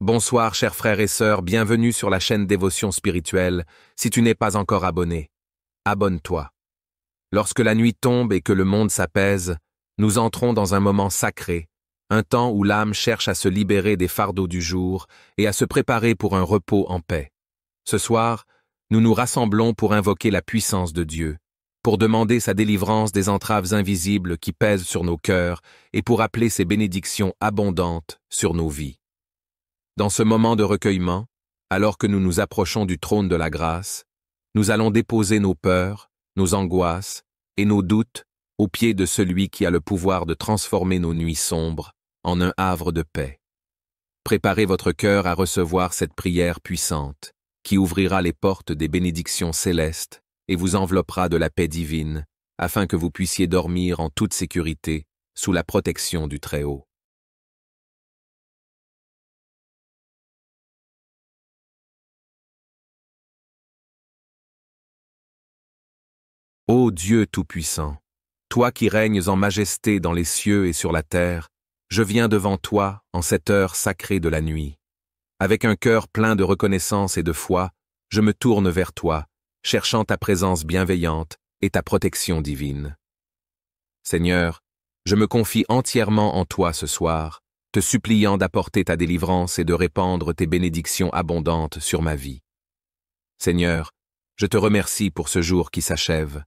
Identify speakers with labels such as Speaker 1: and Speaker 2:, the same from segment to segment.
Speaker 1: Bonsoir chers frères et sœurs, bienvenue sur la chaîne Dévotion Spirituelle. Si tu n'es pas encore abonné, abonne-toi. Lorsque la nuit tombe et que le monde s'apaise, nous entrons dans un moment sacré, un temps où l'âme cherche à se libérer des fardeaux du jour et à se préparer pour un repos en paix. Ce soir, nous nous rassemblons pour invoquer la puissance de Dieu, pour demander sa délivrance des entraves invisibles qui pèsent sur nos cœurs et pour appeler ses bénédictions abondantes sur nos vies. Dans ce moment de recueillement, alors que nous nous approchons du trône de la grâce, nous allons déposer nos peurs, nos angoisses et nos doutes aux pieds de celui qui a le pouvoir de transformer nos nuits sombres en un havre de paix. Préparez votre cœur à recevoir cette prière puissante, qui ouvrira les portes des bénédictions célestes et vous enveloppera de la paix divine, afin que vous puissiez dormir en toute sécurité sous la protection du Très-Haut. Ô Dieu Tout-Puissant, toi qui règnes en majesté dans les cieux et sur la terre, je viens devant toi en cette heure sacrée de la nuit. Avec un cœur plein de reconnaissance et de foi, je me tourne vers toi, cherchant ta présence bienveillante et ta protection divine. Seigneur, je me confie entièrement en toi ce soir, te suppliant d'apporter ta délivrance et de répandre tes bénédictions abondantes sur ma vie. Seigneur, je te remercie pour ce jour qui s'achève.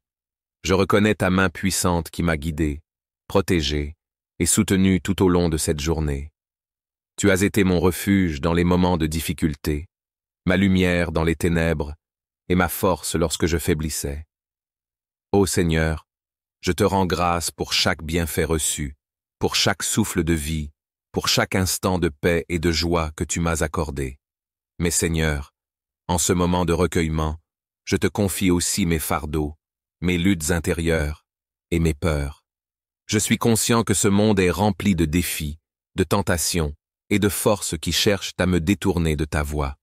Speaker 1: Je reconnais ta main puissante qui m'a guidé, protégé et soutenu tout au long de cette journée. Tu as été mon refuge dans les moments de difficulté, ma lumière dans les ténèbres et ma force lorsque je faiblissais. Ô Seigneur, je te rends grâce pour chaque bienfait reçu, pour chaque souffle de vie, pour chaque instant de paix et de joie que tu m'as accordé. Mais Seigneur, en ce moment de recueillement, je te confie aussi mes fardeaux, mes luttes intérieures et mes peurs. Je suis conscient que ce monde est rempli de défis, de tentations et de forces qui cherchent à me détourner de ta voie.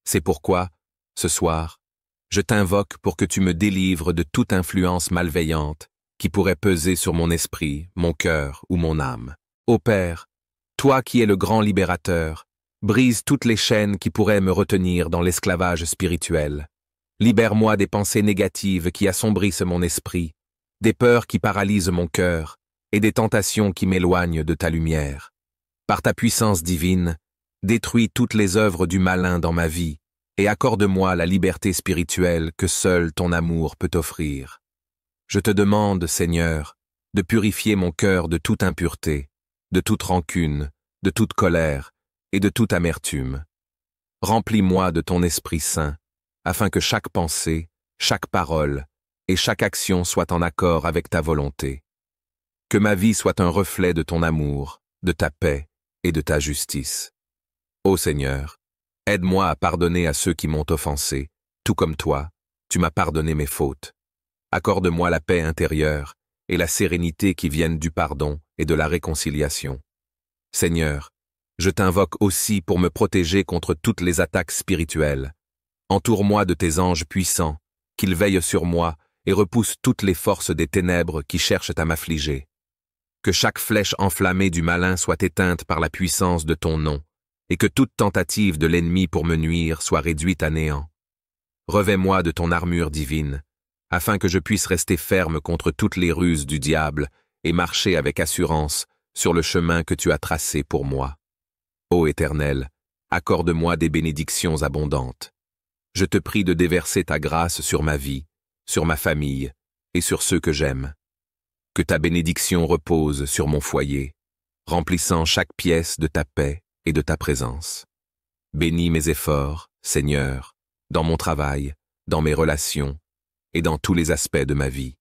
Speaker 1: C'est pourquoi, ce soir, je t'invoque pour que tu me délivres de toute influence malveillante qui pourrait peser sur mon esprit, mon cœur ou mon âme. Ô Père, toi qui es le grand libérateur, brise toutes les chaînes qui pourraient me retenir dans l'esclavage spirituel. Libère-moi des pensées négatives qui assombrissent mon esprit, des peurs qui paralysent mon cœur et des tentations qui m'éloignent de ta lumière. Par ta puissance divine, détruis toutes les œuvres du malin dans ma vie et accorde-moi la liberté spirituelle que seul ton amour peut offrir. Je te demande, Seigneur, de purifier mon cœur de toute impureté, de toute rancune, de toute colère et de toute amertume. Remplis-moi de ton Esprit Saint, afin que chaque pensée, chaque parole et chaque action soient en accord avec ta volonté. Que ma vie soit un reflet de ton amour, de ta paix et de ta justice. Ô Seigneur, aide-moi à pardonner à ceux qui m'ont offensé, tout comme toi, tu m'as pardonné mes fautes. Accorde-moi la paix intérieure et la sérénité qui viennent du pardon et de la réconciliation. Seigneur, je t'invoque aussi pour me protéger contre toutes les attaques spirituelles. Entoure-moi de tes anges puissants, qu'ils veillent sur moi et repoussent toutes les forces des ténèbres qui cherchent à m'affliger. Que chaque flèche enflammée du malin soit éteinte par la puissance de ton nom, et que toute tentative de l'ennemi pour me nuire soit réduite à néant. Revêt-moi de ton armure divine, afin que je puisse rester ferme contre toutes les ruses du diable et marcher avec assurance sur le chemin que tu as tracé pour moi. Ô Éternel, accorde-moi des bénédictions abondantes. Je te prie de déverser ta grâce sur ma vie, sur ma famille et sur ceux que j'aime. Que ta bénédiction repose sur mon foyer, remplissant chaque pièce de ta paix et de ta présence. Bénis mes efforts, Seigneur, dans mon travail, dans mes relations et dans tous les aspects de ma vie.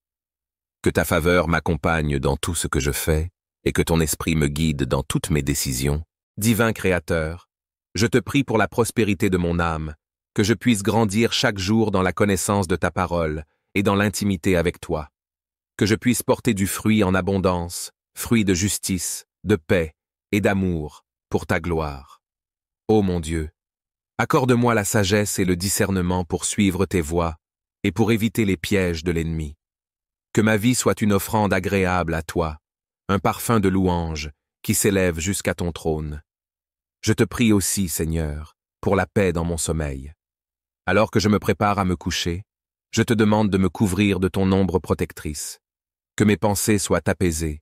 Speaker 1: Que ta faveur m'accompagne dans tout ce que je fais et que ton esprit me guide dans toutes mes décisions. Divin Créateur, je te prie pour la prospérité de mon âme, que je puisse grandir chaque jour dans la connaissance de ta parole et dans l'intimité avec toi. Que je puisse porter du fruit en abondance, fruit de justice, de paix et d'amour pour ta gloire. Ô mon Dieu, accorde-moi la sagesse et le discernement pour suivre tes voies et pour éviter les pièges de l'ennemi. Que ma vie soit une offrande agréable à toi, un parfum de louange qui s'élève jusqu'à ton trône. Je te prie aussi, Seigneur, pour la paix dans mon sommeil. Alors que je me prépare à me coucher, je te demande de me couvrir de ton ombre protectrice, que mes pensées soient apaisées,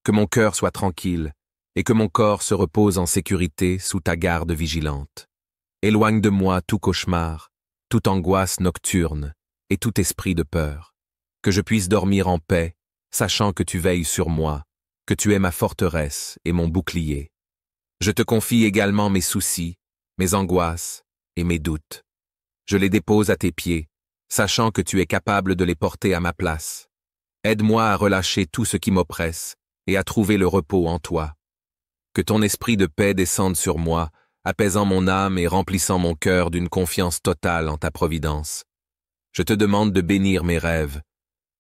Speaker 1: que mon cœur soit tranquille et que mon corps se repose en sécurité sous ta garde vigilante. Éloigne de moi tout cauchemar, toute angoisse nocturne et tout esprit de peur, que je puisse dormir en paix, sachant que tu veilles sur moi, que tu es ma forteresse et mon bouclier. Je te confie également mes soucis, mes angoisses et mes doutes. Je les dépose à tes pieds, sachant que tu es capable de les porter à ma place. Aide-moi à relâcher tout ce qui m'oppresse et à trouver le repos en toi. Que ton esprit de paix descende sur moi, apaisant mon âme et remplissant mon cœur d'une confiance totale en ta providence. Je te demande de bénir mes rêves,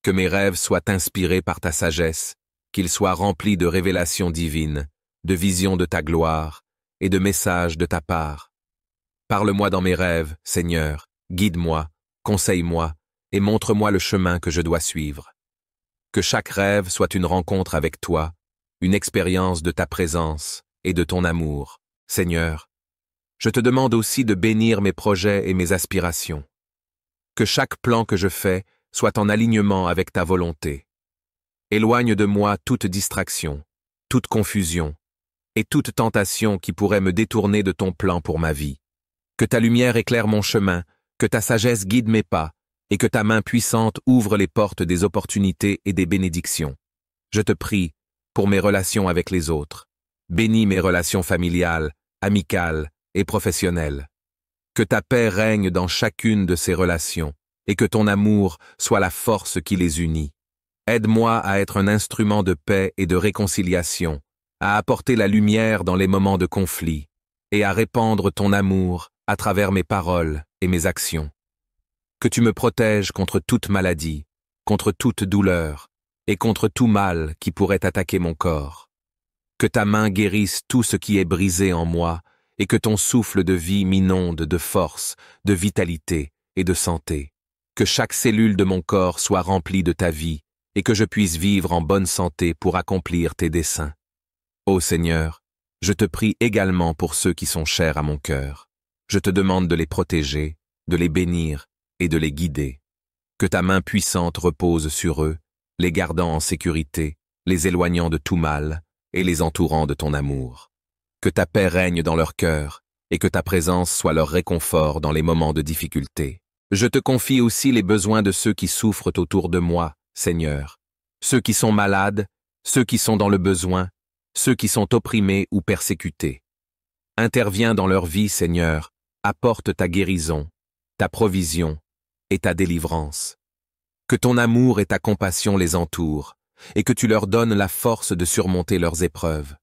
Speaker 1: que mes rêves soient inspirés par ta sagesse, qu'ils soient remplis de révélations divines, de visions de ta gloire et de messages de ta part. Parle-moi dans mes rêves, Seigneur, guide-moi, conseille-moi et montre-moi le chemin que je dois suivre. Que chaque rêve soit une rencontre avec toi, une expérience de ta présence et de ton amour, Seigneur. Je te demande aussi de bénir mes projets et mes aspirations. Que chaque plan que je fais soit en alignement avec ta volonté. Éloigne de moi toute distraction, toute confusion et toute tentation qui pourrait me détourner de ton plan pour ma vie. Que ta lumière éclaire mon chemin, que ta sagesse guide mes pas et que ta main puissante ouvre les portes des opportunités et des bénédictions. Je te prie pour mes relations avec les autres. Bénis mes relations familiales, amicales et professionnelles. Que ta paix règne dans chacune de ces relations et que ton amour soit la force qui les unit. Aide-moi à être un instrument de paix et de réconciliation, à apporter la lumière dans les moments de conflit et à répandre ton amour à travers mes paroles et mes actions. Que tu me protèges contre toute maladie, contre toute douleur et contre tout mal qui pourrait attaquer mon corps. Que ta main guérisse tout ce qui est brisé en moi et que ton souffle de vie m'inonde de force, de vitalité et de santé. Que chaque cellule de mon corps soit remplie de ta vie et que je puisse vivre en bonne santé pour accomplir tes desseins. Ô Seigneur, je te prie également pour ceux qui sont chers à mon cœur. Je te demande de les protéger, de les bénir et de les guider. Que ta main puissante repose sur eux, les gardant en sécurité, les éloignant de tout mal et les entourant de ton amour. Que ta paix règne dans leur cœur et que ta présence soit leur réconfort dans les moments de difficulté. Je te confie aussi les besoins de ceux qui souffrent autour de moi, Seigneur. Ceux qui sont malades, ceux qui sont dans le besoin, ceux qui sont opprimés ou persécutés. Interviens dans leur vie, Seigneur, apporte ta guérison, ta provision et ta délivrance. Que ton amour et ta compassion les entourent, et que tu leur donnes la force de surmonter leurs épreuves.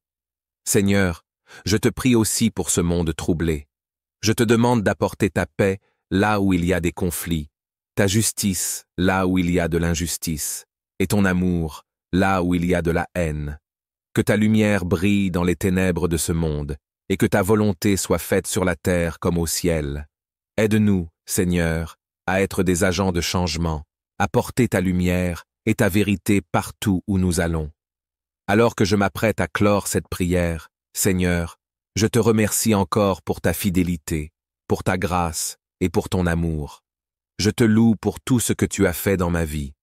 Speaker 1: Seigneur, je te prie aussi pour ce monde troublé. Je te demande d'apporter ta paix là où il y a des conflits, ta justice là où il y a de l'injustice, et ton amour là où il y a de la haine. Que ta lumière brille dans les ténèbres de ce monde, et que ta volonté soit faite sur la terre comme au ciel. Aide-nous, Seigneur, à être des agents de changement, à porter ta lumière et ta vérité partout où nous allons. Alors que je m'apprête à clore cette prière, Seigneur, je te remercie encore pour ta fidélité, pour ta grâce et pour ton amour. Je te loue pour tout ce que tu as fait dans ma vie,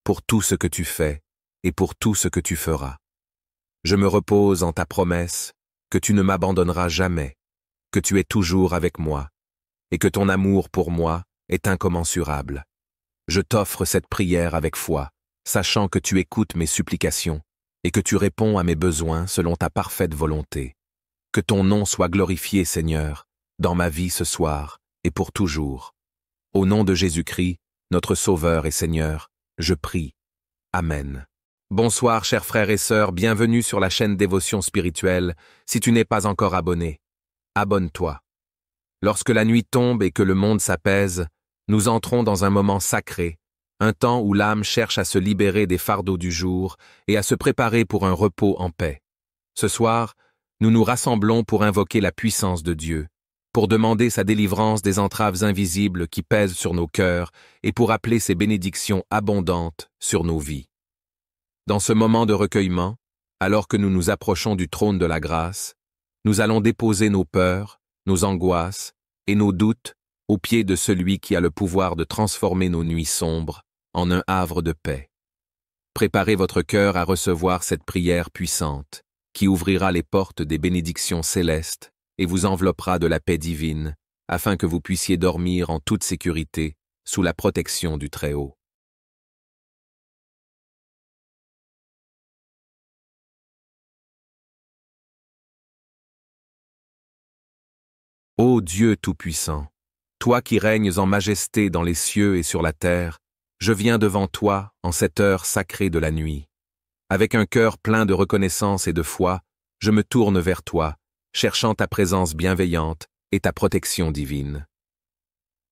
Speaker 1: pour tout ce que tu fais et pour tout ce que tu feras. Je me repose en ta promesse que tu ne m'abandonneras jamais, que tu es toujours avec moi et que ton amour pour moi est incommensurable. Je t'offre cette prière avec foi, sachant que tu écoutes mes supplications et que tu réponds à mes besoins selon ta parfaite volonté. Que ton nom soit glorifié, Seigneur, dans ma vie ce soir et pour toujours. Au nom de Jésus-Christ, notre Sauveur et Seigneur, je prie. Amen. Bonsoir, chers frères et sœurs, bienvenue sur la chaîne Dévotion Spirituelle. Si tu n'es pas encore abonné, abonne-toi. Lorsque la nuit tombe et que le monde s'apaise, nous entrons dans un moment sacré, un temps où l'âme cherche à se libérer des fardeaux du jour et à se préparer pour un repos en paix. Ce soir, nous nous rassemblons pour invoquer la puissance de Dieu, pour demander sa délivrance des entraves invisibles qui pèsent sur nos cœurs et pour appeler ses bénédictions abondantes sur nos vies. Dans ce moment de recueillement, alors que nous nous approchons du trône de la grâce, nous allons déposer nos peurs, nos angoisses et nos doutes aux pieds de celui qui a le pouvoir de transformer nos nuits sombres en un havre de paix. Préparez votre cœur à recevoir cette prière puissante, qui ouvrira les portes des bénédictions célestes et vous enveloppera de la paix divine, afin que vous puissiez dormir en toute sécurité sous la protection du Très-Haut. Ô Dieu Tout-Puissant, toi qui règnes en majesté dans les cieux et sur la terre, je viens devant toi en cette heure sacrée de la nuit. Avec un cœur plein de reconnaissance et de foi, je me tourne vers toi, cherchant ta présence bienveillante et ta protection divine.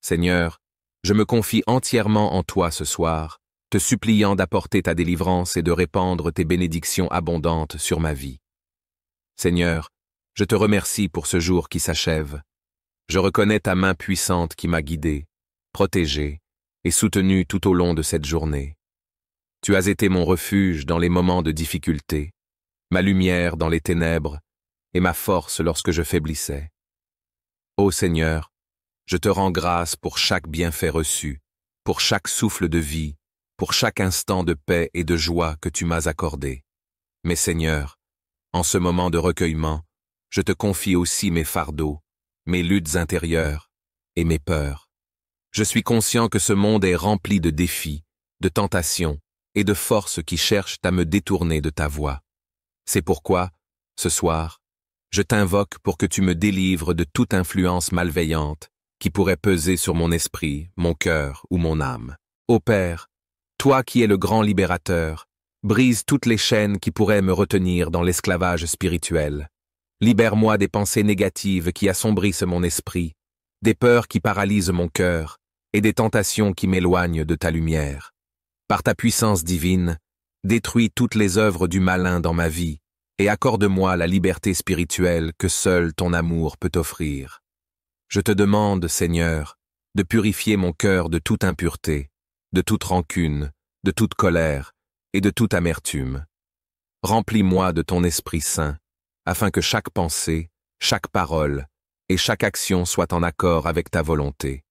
Speaker 1: Seigneur, je me confie entièrement en toi ce soir, te suppliant d'apporter ta délivrance et de répandre tes bénédictions abondantes sur ma vie. Seigneur, je te remercie pour ce jour qui s'achève. Je reconnais ta main puissante qui m'a guidé, protégé et soutenu tout au long de cette journée. Tu as été mon refuge dans les moments de difficulté, ma lumière dans les ténèbres et ma force lorsque je faiblissais. Ô Seigneur, je te rends grâce pour chaque bienfait reçu, pour chaque souffle de vie, pour chaque instant de paix et de joie que tu m'as accordé. Mais Seigneur, en ce moment de recueillement, je te confie aussi mes fardeaux, mes luttes intérieures et mes peurs. Je suis conscient que ce monde est rempli de défis, de tentations et de forces qui cherchent à me détourner de ta voie. C'est pourquoi, ce soir, je t'invoque pour que tu me délivres de toute influence malveillante qui pourrait peser sur mon esprit, mon cœur ou mon âme. Ô Père, toi qui es le grand libérateur, brise toutes les chaînes qui pourraient me retenir dans l'esclavage spirituel. Libère-moi des pensées négatives qui assombrissent mon esprit, des peurs qui paralysent mon cœur et des tentations qui m'éloignent de ta lumière. Par ta puissance divine, détruis toutes les œuvres du malin dans ma vie et accorde-moi la liberté spirituelle que seul ton amour peut offrir. Je te demande, Seigneur, de purifier mon cœur de toute impureté, de toute rancune, de toute colère et de toute amertume. Remplis-moi de ton Esprit Saint, afin que chaque pensée, chaque parole et chaque action soient en accord avec ta volonté.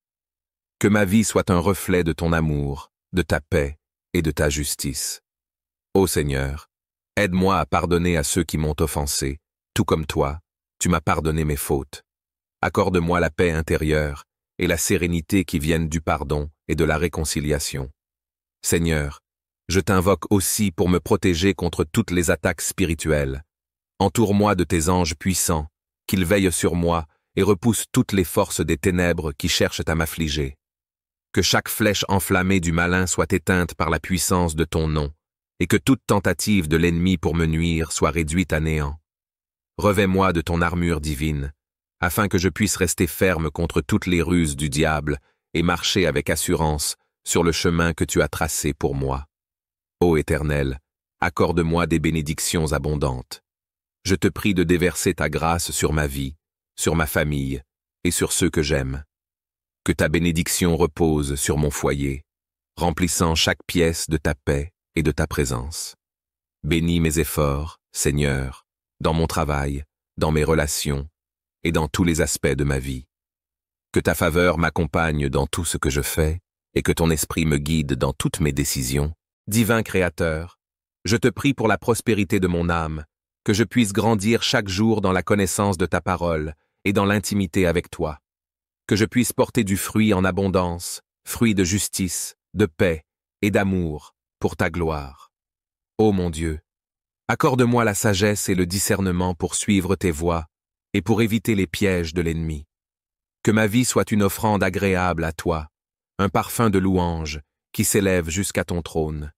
Speaker 1: Que ma vie soit un reflet de ton amour, de ta paix et de ta justice. Ô Seigneur, aide-moi à pardonner à ceux qui m'ont offensé, tout comme toi, tu m'as pardonné mes fautes. Accorde-moi la paix intérieure et la sérénité qui viennent du pardon et de la réconciliation. Seigneur, je t'invoque aussi pour me protéger contre toutes les attaques spirituelles. Entoure-moi de tes anges puissants, qu'ils veillent sur moi et repoussent toutes les forces des ténèbres qui cherchent à m'affliger. Que chaque flèche enflammée du malin soit éteinte par la puissance de ton nom, et que toute tentative de l'ennemi pour me nuire soit réduite à néant. Revêt-moi de ton armure divine, afin que je puisse rester ferme contre toutes les ruses du diable et marcher avec assurance sur le chemin que tu as tracé pour moi. Ô Éternel, accorde-moi des bénédictions abondantes. Je te prie de déverser ta grâce sur ma vie, sur ma famille et sur ceux que j'aime. Que ta bénédiction repose sur mon foyer, remplissant chaque pièce de ta paix et de ta présence. Bénis mes efforts, Seigneur, dans mon travail, dans mes relations et dans tous les aspects de ma vie. Que ta faveur m'accompagne dans tout ce que je fais et que ton esprit me guide dans toutes mes décisions. Divin Créateur, je te prie pour la prospérité de mon âme, que je puisse grandir chaque jour dans la connaissance de ta parole et dans l'intimité avec toi. Que je puisse porter du fruit en abondance, fruit de justice, de paix et d'amour pour ta gloire. Ô mon Dieu, accorde-moi la sagesse et le discernement pour suivre tes voies et pour éviter les pièges de l'ennemi. Que ma vie soit une offrande agréable à toi, un parfum de louange qui s'élève jusqu'à ton trône.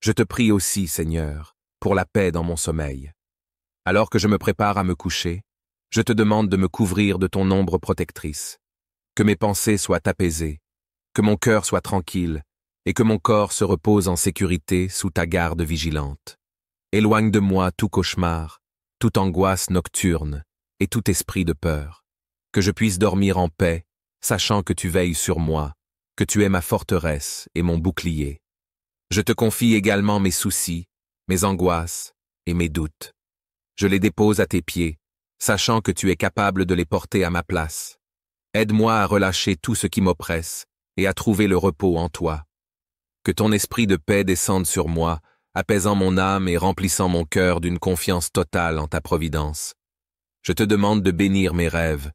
Speaker 1: Je te prie aussi, Seigneur, pour la paix dans mon sommeil. Alors que je me prépare à me coucher, je te demande de me couvrir de ton ombre protectrice. Que mes pensées soient apaisées, que mon cœur soit tranquille et que mon corps se repose en sécurité sous ta garde vigilante. Éloigne de moi tout cauchemar, toute angoisse nocturne et tout esprit de peur. Que je puisse dormir en paix, sachant que tu veilles sur moi, que tu es ma forteresse et mon bouclier. Je te confie également mes soucis, mes angoisses et mes doutes. Je les dépose à tes pieds, sachant que tu es capable de les porter à ma place. Aide-moi à relâcher tout ce qui m'oppresse et à trouver le repos en toi. Que ton esprit de paix descende sur moi, apaisant mon âme et remplissant mon cœur d'une confiance totale en ta providence. Je te demande de bénir mes rêves,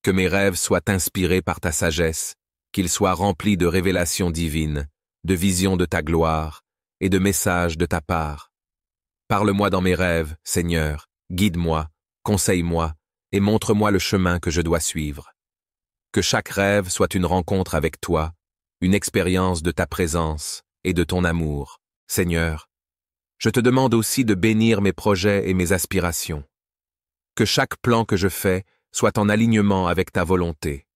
Speaker 1: que mes rêves soient inspirés par ta sagesse, qu'ils soient remplis de révélations divines, de visions de ta gloire et de messages de ta part. Parle-moi dans mes rêves, Seigneur, guide-moi, conseille-moi et montre-moi le chemin que je dois suivre. Que chaque rêve soit une rencontre avec toi, une expérience de ta présence et de ton amour, Seigneur. Je te demande aussi de bénir mes projets et mes aspirations. Que chaque plan que je fais soit en alignement avec ta volonté.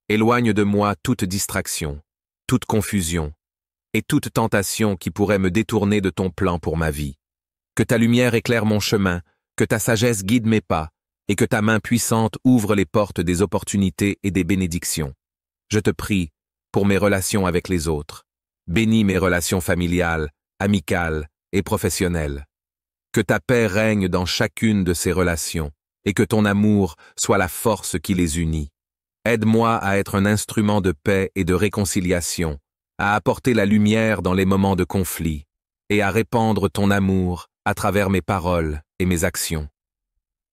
Speaker 1: Éloigne de moi toute distraction, toute confusion et toute tentation qui pourrait me détourner de ton plan pour ma vie. Que ta lumière éclaire mon chemin, que ta sagesse guide mes pas et que ta main puissante ouvre les portes des opportunités et des bénédictions. Je te prie pour mes relations avec les autres. Bénis mes relations familiales, amicales et professionnelles. Que ta paix règne dans chacune de ces relations et que ton amour soit la force qui les unit. Aide-moi à être un instrument de paix et de réconciliation, à apporter la lumière dans les moments de conflit et à répandre ton amour à travers mes paroles et mes actions.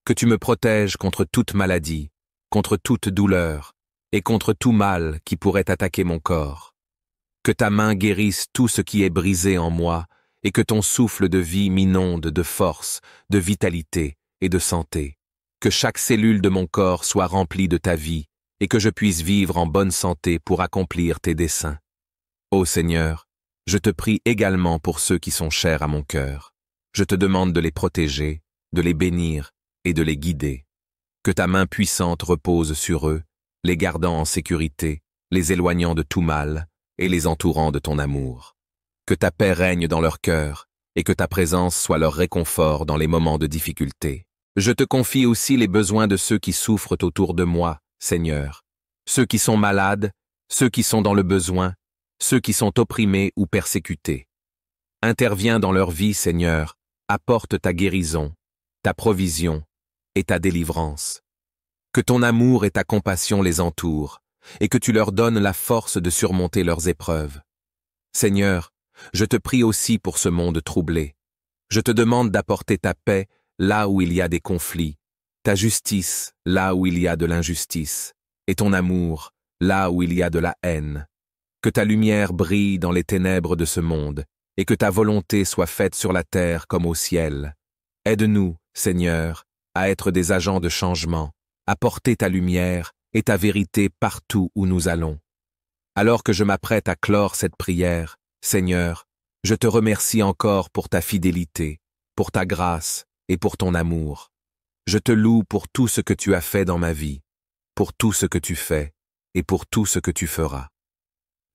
Speaker 1: Que tu me protèges contre toute maladie, contre toute douleur et contre tout mal qui pourrait attaquer mon corps. Que ta main guérisse tout ce qui est brisé en moi et que ton souffle de vie m'inonde de force, de vitalité et de santé. Que chaque cellule de mon corps soit remplie de ta vie et que je puisse vivre en bonne santé pour accomplir tes desseins. Ô Seigneur, je te prie également pour ceux qui sont chers à mon cœur. Je te demande de les protéger, de les bénir et de les guider. Que ta main puissante repose sur eux, les gardant en sécurité, les éloignant de tout mal et les entourant de ton amour. Que ta paix règne dans leur cœur et que ta présence soit leur réconfort dans les moments de difficulté. Je te confie aussi les besoins de ceux qui souffrent autour de moi, Seigneur. Ceux qui sont malades, ceux qui sont dans le besoin, ceux qui sont opprimés ou persécutés. Interviens dans leur vie, Seigneur, apporte ta guérison, ta provision et ta délivrance. Que ton amour et ta compassion les entourent, et que tu leur donnes la force de surmonter leurs épreuves. Seigneur, je te prie aussi pour ce monde troublé. Je te demande d'apporter ta paix là où il y a des conflits, ta justice là où il y a de l'injustice, et ton amour là où il y a de la haine. Que ta lumière brille dans les ténèbres de ce monde, et que ta volonté soit faite sur la terre comme au ciel. Aide-nous, Seigneur, à être des agents de changement, à porter ta lumière et ta vérité partout où nous allons. Alors que je m'apprête à clore cette prière, Seigneur, je te remercie encore pour ta fidélité, pour ta grâce et pour ton amour. Je te loue pour tout ce que tu as fait dans ma vie, pour tout ce que tu fais et pour tout ce que tu feras.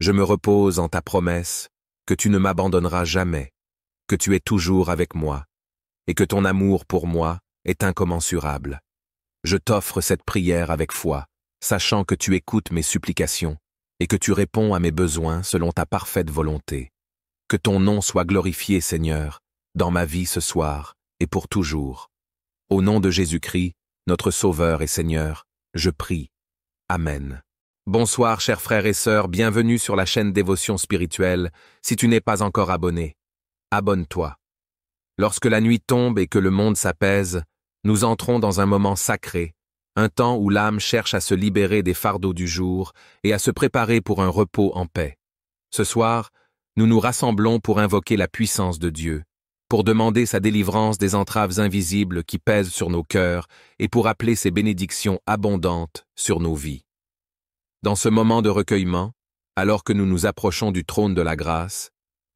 Speaker 1: Je me repose en ta promesse que tu ne m'abandonneras jamais, que tu es toujours avec moi et que ton amour pour moi est incommensurable. Je t'offre cette prière avec foi, sachant que tu écoutes mes supplications et que tu réponds à mes besoins selon ta parfaite volonté. Que ton nom soit glorifié, Seigneur, dans ma vie ce soir et pour toujours. Au nom de Jésus-Christ, notre Sauveur et Seigneur, je prie. Amen. Bonsoir, chers frères et sœurs, bienvenue sur la chaîne Dévotion Spirituelle. Si tu n'es pas encore abonné, abonne-toi. Lorsque la nuit tombe et que le monde s'apaise, nous entrons dans un moment sacré, un temps où l'âme cherche à se libérer des fardeaux du jour et à se préparer pour un repos en paix. Ce soir, nous nous rassemblons pour invoquer la puissance de Dieu, pour demander sa délivrance des entraves invisibles qui pèsent sur nos cœurs et pour appeler ses bénédictions abondantes sur nos vies. Dans ce moment de recueillement, alors que nous nous approchons du trône de la grâce,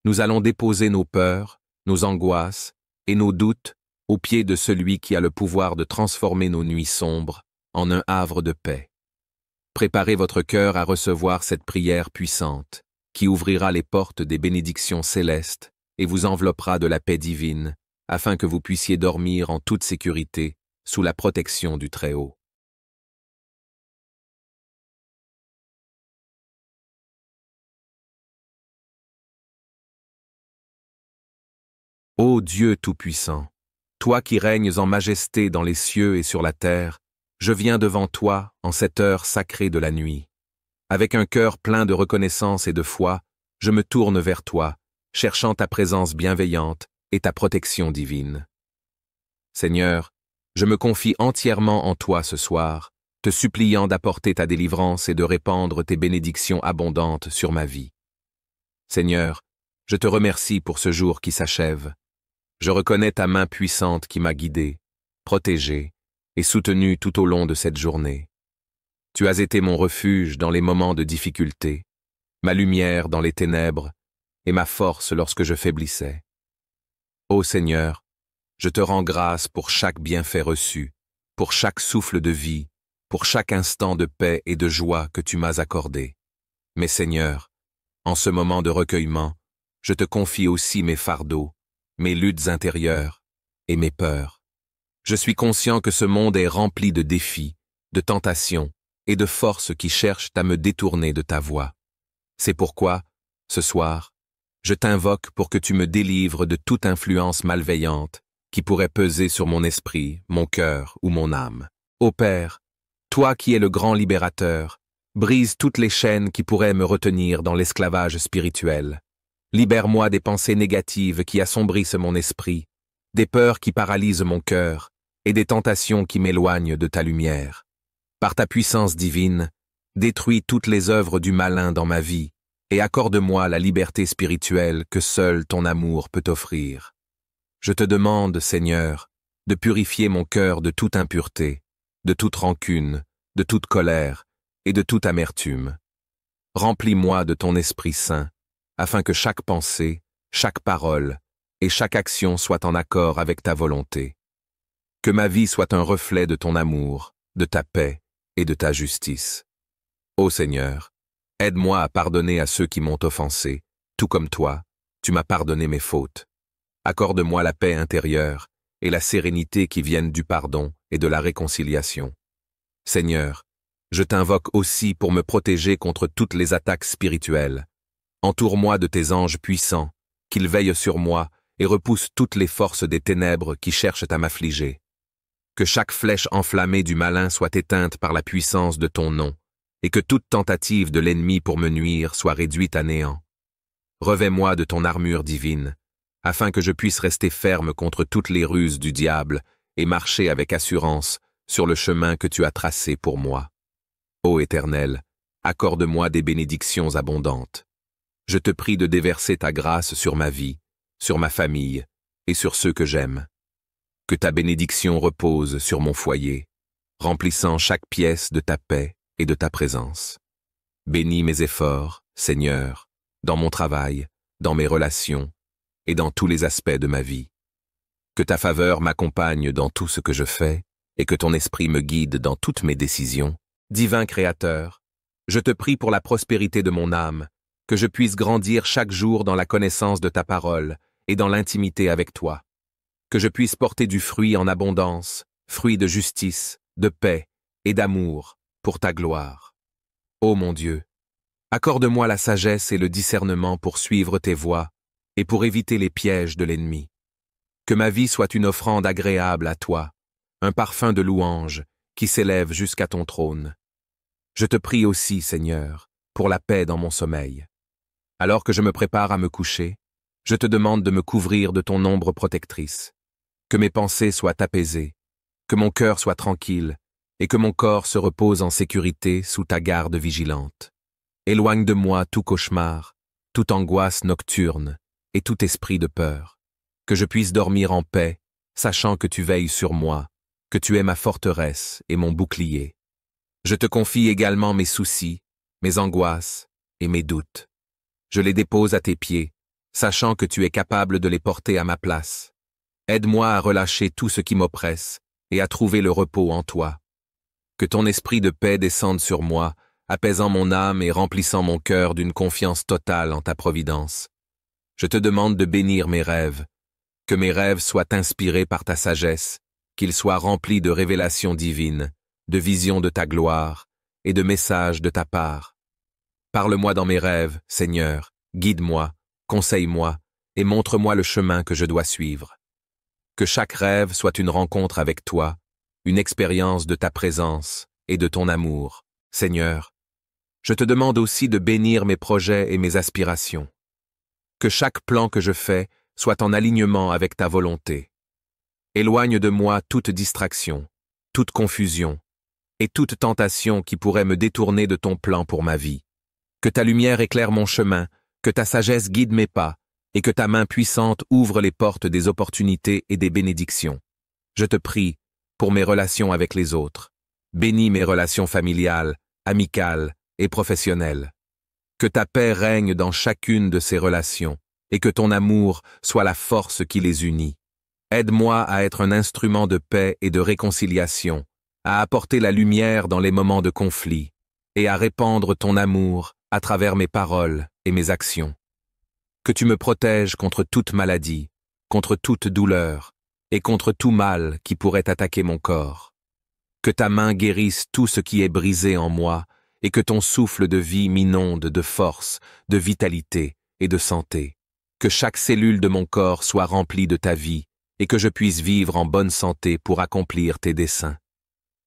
Speaker 1: nous allons déposer nos peurs, nos angoisses et nos doutes aux pieds de celui qui a le pouvoir de transformer nos nuits sombres en un havre de paix. Préparez votre cœur à recevoir cette prière puissante, qui ouvrira les portes des bénédictions célestes et vous enveloppera de la paix divine, afin que vous puissiez dormir en toute sécurité sous la protection du Très-Haut. Ô Dieu Tout-Puissant, toi qui règnes en majesté dans les cieux et sur la terre, je viens devant toi en cette heure sacrée de la nuit. Avec un cœur plein de reconnaissance et de foi, je me tourne vers toi, cherchant ta présence bienveillante et ta protection divine. Seigneur, je me confie entièrement en toi ce soir, te suppliant d'apporter ta délivrance et de répandre tes bénédictions abondantes sur ma vie. Seigneur, je te remercie pour ce jour qui s'achève. Je reconnais ta main puissante qui m'a guidé, protégé et soutenu tout au long de cette journée. Tu as été mon refuge dans les moments de difficulté, ma lumière dans les ténèbres et ma force lorsque je faiblissais. Ô Seigneur, je te rends grâce pour chaque bienfait reçu, pour chaque souffle de vie, pour chaque instant de paix et de joie que tu m'as accordé. Mais Seigneur, en ce moment de recueillement, je te confie aussi mes fardeaux, mes luttes intérieures et mes peurs. Je suis conscient que ce monde est rempli de défis, de tentations et de forces qui cherchent à me détourner de ta voie. C'est pourquoi, ce soir, je t'invoque pour que tu me délivres de toute influence malveillante qui pourrait peser sur mon esprit, mon cœur ou mon âme. Ô Père, toi qui es le grand libérateur, brise toutes les chaînes qui pourraient me retenir dans l'esclavage spirituel. Libère-moi des pensées négatives qui assombrissent mon esprit, des peurs qui paralysent mon cœur et des tentations qui m'éloignent de ta lumière. Par ta puissance divine, détruis toutes les œuvres du malin dans ma vie et accorde-moi la liberté spirituelle que seul ton amour peut offrir. Je te demande, Seigneur, de purifier mon cœur de toute impureté, de toute rancune, de toute colère et de toute amertume. Remplis-moi de ton Esprit Saint, afin que chaque pensée, chaque parole et chaque action soient en accord avec ta volonté. Que ma vie soit un reflet de ton amour, de ta paix et de ta justice. Ô Seigneur, aide-moi à pardonner à ceux qui m'ont offensé, tout comme toi, tu m'as pardonné mes fautes. Accorde-moi la paix intérieure et la sérénité qui viennent du pardon et de la réconciliation. Seigneur, je t'invoque aussi pour me protéger contre toutes les attaques spirituelles. Entoure-moi de tes anges puissants, qu'ils veillent sur moi et repoussent toutes les forces des ténèbres qui cherchent à m'affliger. Que chaque flèche enflammée du malin soit éteinte par la puissance de ton nom, et que toute tentative de l'ennemi pour me nuire soit réduite à néant. Revêt-moi de ton armure divine, afin que je puisse rester ferme contre toutes les ruses du diable et marcher avec assurance sur le chemin que tu as tracé pour moi. Ô Éternel, accorde-moi des bénédictions abondantes. Je te prie de déverser ta grâce sur ma vie, sur ma famille et sur ceux que j'aime. Que ta bénédiction repose sur mon foyer, remplissant chaque pièce de ta paix et de ta présence. Bénis mes efforts, Seigneur, dans mon travail, dans mes relations et dans tous les aspects de ma vie. Que ta faveur m'accompagne dans tout ce que je fais et que ton esprit me guide dans toutes mes décisions. Divin Créateur, je te prie pour la prospérité de mon âme, que je puisse grandir chaque jour dans la connaissance de ta parole et dans l'intimité avec toi. Que je puisse porter du fruit en abondance, fruit de justice, de paix et d'amour pour ta gloire. Ô mon Dieu, accorde-moi la sagesse et le discernement pour suivre tes voies et pour éviter les pièges de l'ennemi. Que ma vie soit une offrande agréable à toi, un parfum de louange qui s'élève jusqu'à ton trône. Je te prie aussi, Seigneur, pour la paix dans mon sommeil. Alors que je me prépare à me coucher, je te demande de me couvrir de ton ombre protectrice. Que mes pensées soient apaisées, que mon cœur soit tranquille et que mon corps se repose en sécurité sous ta garde vigilante. Éloigne de moi tout cauchemar, toute angoisse nocturne et tout esprit de peur. Que je puisse dormir en paix, sachant que tu veilles sur moi, que tu es ma forteresse et mon bouclier. Je te confie également mes soucis, mes angoisses et mes doutes. Je les dépose à tes pieds, sachant que tu es capable de les porter à ma place. Aide-moi à relâcher tout ce qui m'oppresse et à trouver le repos en toi. Que ton esprit de paix descende sur moi, apaisant mon âme et remplissant mon cœur d'une confiance totale en ta providence. Je te demande de bénir mes rêves, que mes rêves soient inspirés par ta sagesse, qu'ils soient remplis de révélations divines, de visions de ta gloire et de messages de ta part. Parle-moi dans mes rêves, Seigneur, guide-moi, conseille-moi et montre-moi le chemin que je dois suivre. Que chaque rêve soit une rencontre avec toi, une expérience de ta présence et de ton amour, Seigneur. Je te demande aussi de bénir mes projets et mes aspirations. Que chaque plan que je fais soit en alignement avec ta volonté. Éloigne de moi toute distraction, toute confusion et toute tentation qui pourrait me détourner de ton plan pour ma vie. Que ta lumière éclaire mon chemin, que ta sagesse guide mes pas, et que ta main puissante ouvre les portes des opportunités et des bénédictions. Je te prie pour mes relations avec les autres. Bénis mes relations familiales, amicales et professionnelles. Que ta paix règne dans chacune de ces relations, et que ton amour soit la force qui les unit. Aide-moi à être un instrument de paix et de réconciliation, à apporter la lumière dans les moments de conflit, et à répandre ton amour à travers mes paroles et mes actions. Que tu me protèges contre toute maladie, contre toute douleur, et contre tout mal qui pourrait attaquer mon corps. Que ta main guérisse tout ce qui est brisé en moi, et que ton souffle de vie m'inonde de force, de vitalité et de santé. Que chaque cellule de mon corps soit remplie de ta vie, et que je puisse vivre en bonne santé pour accomplir tes desseins.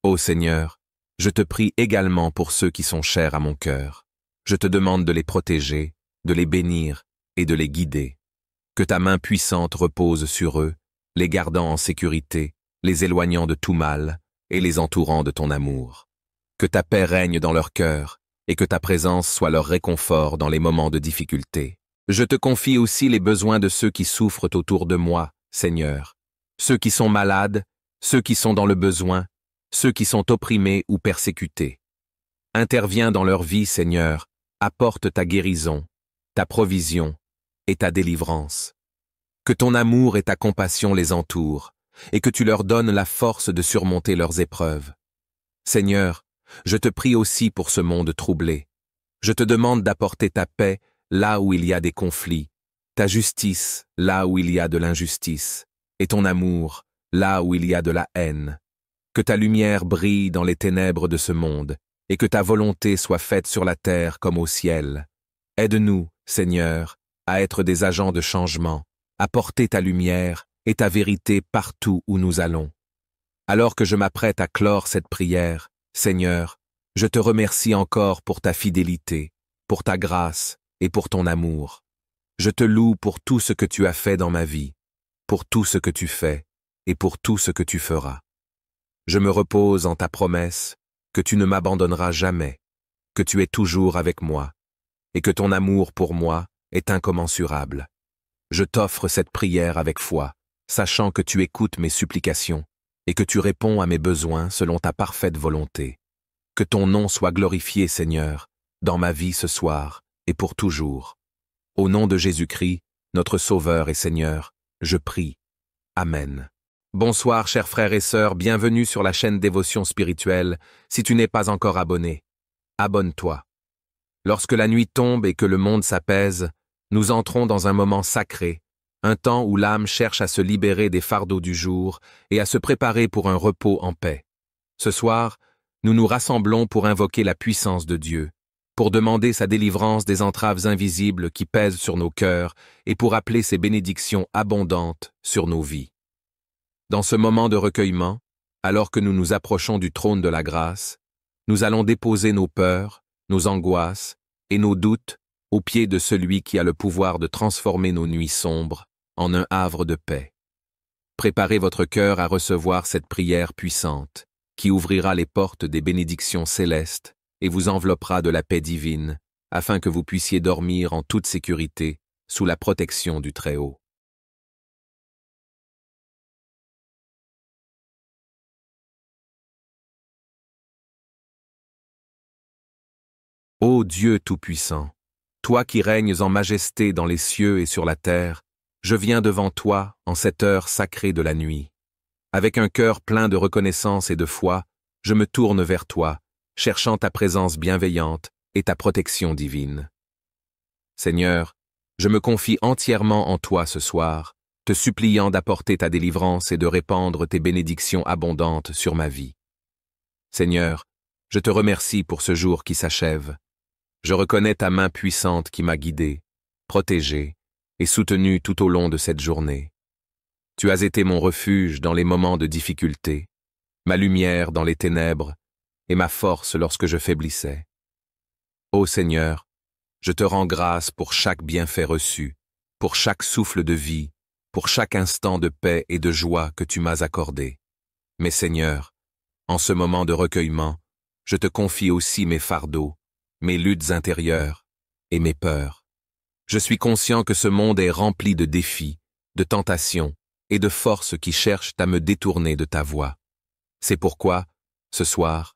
Speaker 1: Ô Seigneur, je te prie également pour ceux qui sont chers à mon cœur. Je te demande de les protéger, de les bénir et de les guider. Que ta main puissante repose sur eux, les gardant en sécurité, les éloignant de tout mal et les entourant de ton amour. Que ta paix règne dans leur cœur et que ta présence soit leur réconfort dans les moments de difficulté. Je te confie aussi les besoins de ceux qui souffrent autour de moi, Seigneur. Ceux qui sont malades, ceux qui sont dans le besoin, ceux qui sont opprimés ou persécutés. Interviens dans leur vie, Seigneur, apporte ta guérison, ta provision et ta délivrance. Que ton amour et ta compassion les entourent, et que tu leur donnes la force de surmonter leurs épreuves. Seigneur, je te prie aussi pour ce monde troublé. Je te demande d'apporter ta paix là où il y a des conflits, ta justice là où il y a de l'injustice, et ton amour là où il y a de la haine. Que ta lumière brille dans les ténèbres de ce monde, et que ta volonté soit faite sur la terre comme au ciel. Aide-nous, Seigneur, à être des agents de changement, à porter ta lumière et ta vérité partout où nous allons. Alors que je m'apprête à clore cette prière, Seigneur, je te remercie encore pour ta fidélité, pour ta grâce et pour ton amour. Je te loue pour tout ce que tu as fait dans ma vie, pour tout ce que tu fais et pour tout ce que tu feras. Je me repose en ta promesse que tu ne m'abandonneras jamais, que tu es toujours avec moi, et que ton amour pour moi est incommensurable. Je t'offre cette prière avec foi, sachant que tu écoutes mes supplications et que tu réponds à mes besoins selon ta parfaite volonté. Que ton nom soit glorifié, Seigneur, dans ma vie ce soir et pour toujours. Au nom de Jésus-Christ, notre Sauveur et Seigneur, je prie. Amen. Bonsoir, chers frères et sœurs, bienvenue sur la chaîne Dévotion Spirituelle. Si tu n'es pas encore abonné, abonne-toi. Lorsque la nuit tombe et que le monde s'apaise, nous entrons dans un moment sacré, un temps où l'âme cherche à se libérer des fardeaux du jour et à se préparer pour un repos en paix. Ce soir, nous nous rassemblons pour invoquer la puissance de Dieu, pour demander sa délivrance des entraves invisibles qui pèsent sur nos cœurs et pour appeler ses bénédictions abondantes sur nos vies. Dans ce moment de recueillement, alors que nous nous approchons du trône de la grâce, nous allons déposer nos peurs, nos angoisses et nos doutes aux pieds de celui qui a le pouvoir de transformer nos nuits sombres en un havre de paix. Préparez votre cœur à recevoir cette prière puissante, qui ouvrira les portes des bénédictions célestes et vous enveloppera de la paix divine, afin que vous puissiez dormir en toute sécurité sous la protection du Très-Haut. Ô Dieu Tout-Puissant, toi qui règnes en majesté dans les cieux et sur la terre, je viens devant toi en cette heure sacrée de la nuit. Avec un cœur plein de reconnaissance et de foi, je me tourne vers toi, cherchant ta présence bienveillante et ta protection divine. Seigneur, je me confie entièrement en toi ce soir, te suppliant d'apporter ta délivrance et de répandre tes bénédictions abondantes sur ma vie. Seigneur, je te remercie pour ce jour qui s'achève. Je reconnais ta main puissante qui m'a guidé, protégé et soutenu tout au long de cette journée. Tu as été mon refuge dans les moments de difficulté, ma lumière dans les ténèbres et ma force lorsque je faiblissais. Ô Seigneur, je te rends grâce pour chaque bienfait reçu, pour chaque souffle de vie, pour chaque instant de paix et de joie que tu m'as accordé. Mais Seigneur, en ce moment de recueillement, je te confie aussi mes fardeaux, mes luttes intérieures et mes peurs. Je suis conscient que ce monde est rempli de défis, de tentations et de forces qui cherchent à me détourner de ta voie. C'est pourquoi, ce soir,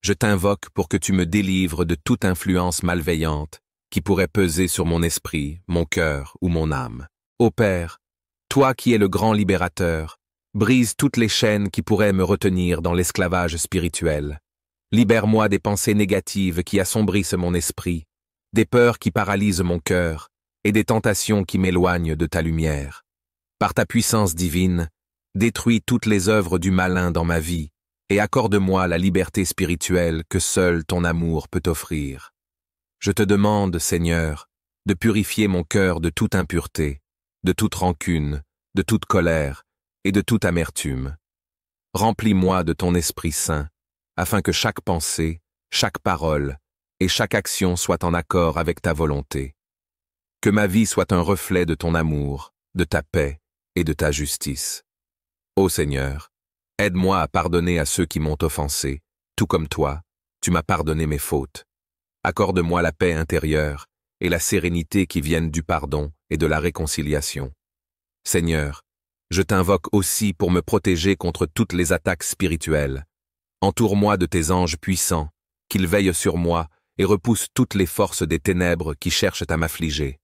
Speaker 1: je t'invoque pour que tu me délivres de toute influence malveillante qui pourrait peser sur mon esprit, mon cœur ou mon âme. Ô Père, toi qui es le grand libérateur, brise toutes les chaînes qui pourraient me retenir dans l'esclavage spirituel. Libère-moi des pensées négatives qui assombrissent mon esprit, des peurs qui paralysent mon cœur et des tentations qui m'éloignent de ta lumière. Par ta puissance divine, détruis toutes les œuvres du malin dans ma vie et accorde-moi la liberté spirituelle que seul ton amour peut offrir. Je te demande, Seigneur, de purifier mon cœur de toute impureté, de toute rancune, de toute colère et de toute amertume. Remplis-moi de ton Esprit Saint, afin que chaque pensée, chaque parole et chaque action soient en accord avec ta volonté. Que ma vie soit un reflet de ton amour, de ta paix et de ta justice. Ô Seigneur, aide-moi à pardonner à ceux qui m'ont offensé, tout comme toi, tu m'as pardonné mes fautes. Accorde-moi la paix intérieure et la sérénité qui viennent du pardon et de la réconciliation. Seigneur, je t'invoque aussi pour me protéger contre toutes les attaques spirituelles. Entoure-moi de tes anges puissants, qu'ils veillent sur moi et repoussent toutes les forces des ténèbres qui cherchent à m'affliger.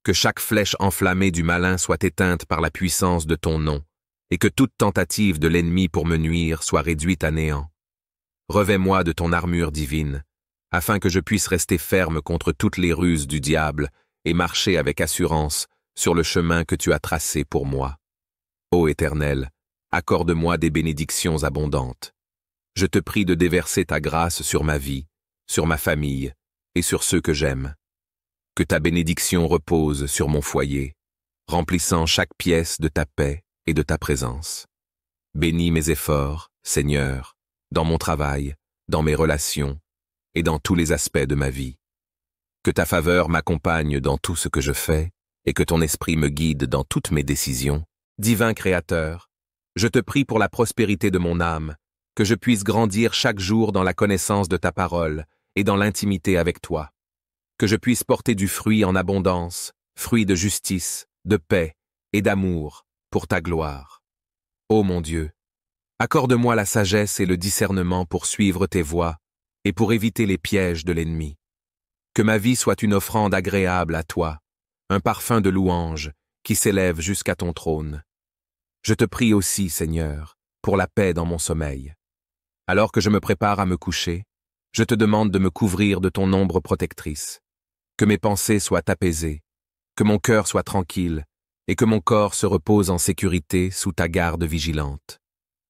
Speaker 1: Que chaque flèche enflammée du malin soit éteinte par la puissance de ton nom, et que toute tentative de l'ennemi pour me nuire soit réduite à néant. Revêt-moi de ton armure divine, afin que je puisse rester ferme contre toutes les ruses du diable et marcher avec assurance sur le chemin que tu as tracé pour moi. Ô Éternel, accorde-moi des bénédictions abondantes. Je te prie de déverser ta grâce sur ma vie, sur ma famille et sur ceux que j'aime. Que ta bénédiction repose sur mon foyer, remplissant chaque pièce de ta paix et de ta présence. Bénis mes efforts, Seigneur, dans mon travail, dans mes relations et dans tous les aspects de ma vie. Que ta faveur m'accompagne dans tout ce que je fais et que ton esprit me guide dans toutes mes décisions. Divin Créateur, je te prie pour la prospérité de mon âme, que je puisse grandir chaque jour dans la connaissance de ta parole et dans l'intimité avec toi. Que je puisse porter du fruit en abondance, fruit de justice, de paix et d'amour pour ta gloire. Ô mon Dieu, accorde-moi la sagesse et le discernement pour suivre tes voies et pour éviter les pièges de l'ennemi. Que ma vie soit une offrande agréable à toi, un parfum de louange qui s'élève jusqu'à ton trône. Je te prie aussi, Seigneur, pour la paix dans mon sommeil. Alors que je me prépare à me coucher, je te demande de me couvrir de ton ombre protectrice. Que mes pensées soient apaisées, que mon cœur soit tranquille et que mon corps se repose en sécurité sous ta garde vigilante.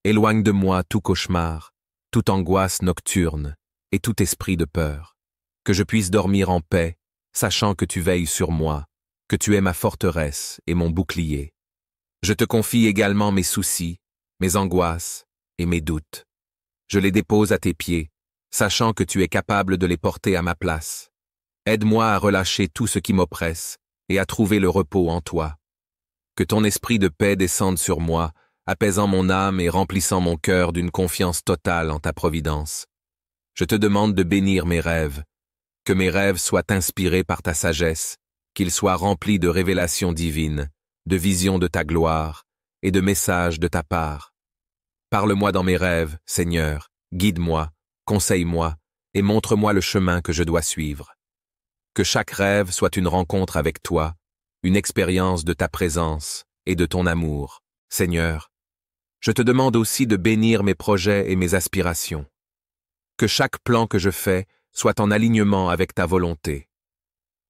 Speaker 1: Éloigne de moi tout cauchemar, toute angoisse nocturne et tout esprit de peur. Que je puisse dormir en paix, sachant que tu veilles sur moi, que tu es ma forteresse et mon bouclier. Je te confie également mes soucis, mes angoisses et mes doutes. Je les dépose à tes pieds, sachant que tu es capable de les porter à ma place. Aide-moi à relâcher tout ce qui m'oppresse et à trouver le repos en toi. Que ton esprit de paix descende sur moi, apaisant mon âme et remplissant mon cœur d'une confiance totale en ta providence. Je te demande de bénir mes rêves, que mes rêves soient inspirés par ta sagesse, qu'ils soient remplis de révélations divines, de visions de ta gloire et de messages de ta part. Parle-moi dans mes rêves, Seigneur, guide-moi, conseille-moi et montre-moi le chemin que je dois suivre. Que chaque rêve soit une rencontre avec toi, une expérience de ta présence et de ton amour. Seigneur, je te demande aussi de bénir mes projets et mes aspirations. Que chaque plan que je fais soit en alignement avec ta volonté.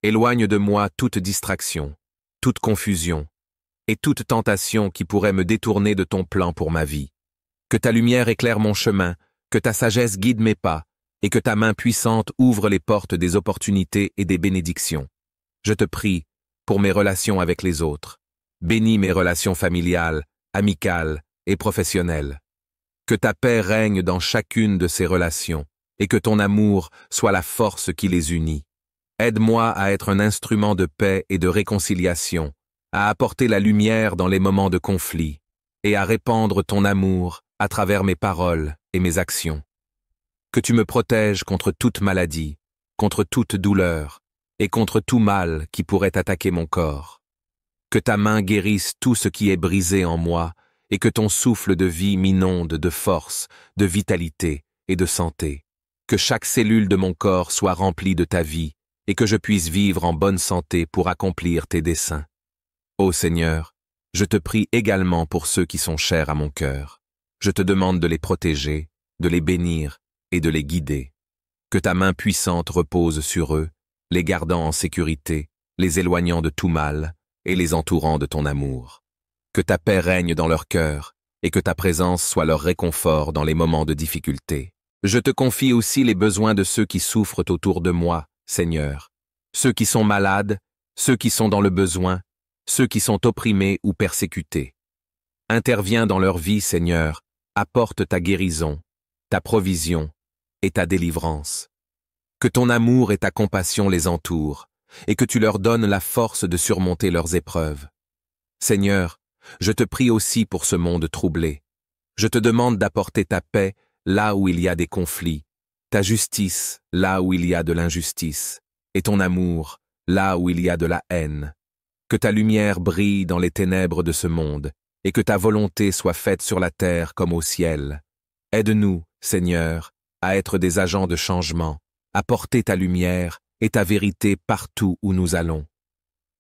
Speaker 1: Éloigne de moi toute distraction, toute confusion et toute tentation qui pourrait me détourner de ton plan pour ma vie. Que ta lumière éclaire mon chemin, que ta sagesse guide mes pas et que ta main puissante ouvre les portes des opportunités et des bénédictions. Je te prie pour mes relations avec les autres. Bénis mes relations familiales, amicales et professionnelles. Que ta paix règne dans chacune de ces relations et que ton amour soit la force qui les unit. Aide-moi à être un instrument de paix et de réconciliation, à apporter la lumière dans les moments de conflit et à répandre ton amour à travers mes paroles et mes actions. Que tu me protèges contre toute maladie, contre toute douleur et contre tout mal qui pourrait attaquer mon corps. Que ta main guérisse tout ce qui est brisé en moi et que ton souffle de vie m'inonde de force, de vitalité et de santé. Que chaque cellule de mon corps soit remplie de ta vie et que je puisse vivre en bonne santé pour accomplir tes desseins. Ô Seigneur, je te prie également pour ceux qui sont chers à mon cœur. Je te demande de les protéger, de les bénir et de les guider. Que ta main puissante repose sur eux, les gardant en sécurité, les éloignant de tout mal et les entourant de ton amour. Que ta paix règne dans leur cœur et que ta présence soit leur réconfort dans les moments de difficulté. Je te confie aussi les besoins de ceux qui souffrent autour de moi, Seigneur. Ceux qui sont malades, ceux qui sont dans le besoin, ceux qui sont opprimés ou persécutés. Interviens dans leur vie, Seigneur, apporte ta guérison, ta provision et ta délivrance. Que ton amour et ta compassion les entourent, et que tu leur donnes la force de surmonter leurs épreuves. Seigneur, je te prie aussi pour ce monde troublé. Je te demande d'apporter ta paix là où il y a des conflits, ta justice là où il y a de l'injustice, et ton amour là où il y a de la haine. Que ta lumière brille dans les ténèbres de ce monde, et que ta volonté soit faite sur la terre comme au ciel. Aide-nous, Seigneur, à être des agents de changement, à porter ta lumière et ta vérité partout où nous allons.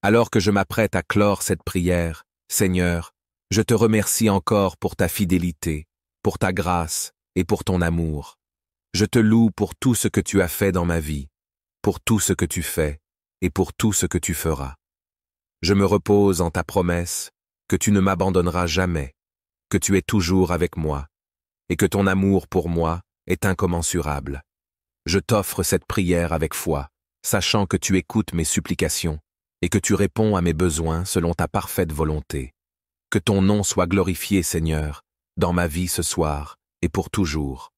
Speaker 1: Alors que je m'apprête à clore cette prière, Seigneur, je te remercie encore pour ta fidélité, pour ta grâce et pour ton amour. Je te loue pour tout ce que tu as fait dans ma vie, pour tout ce que tu fais et pour tout ce que tu feras. Je me repose en ta promesse que tu ne m'abandonneras jamais, que tu es toujours avec moi et que ton amour pour moi est incommensurable. Je t'offre cette prière avec foi, sachant que tu écoutes mes supplications et que tu réponds à mes besoins selon ta parfaite volonté. Que ton nom soit glorifié, Seigneur, dans ma vie ce soir et pour toujours.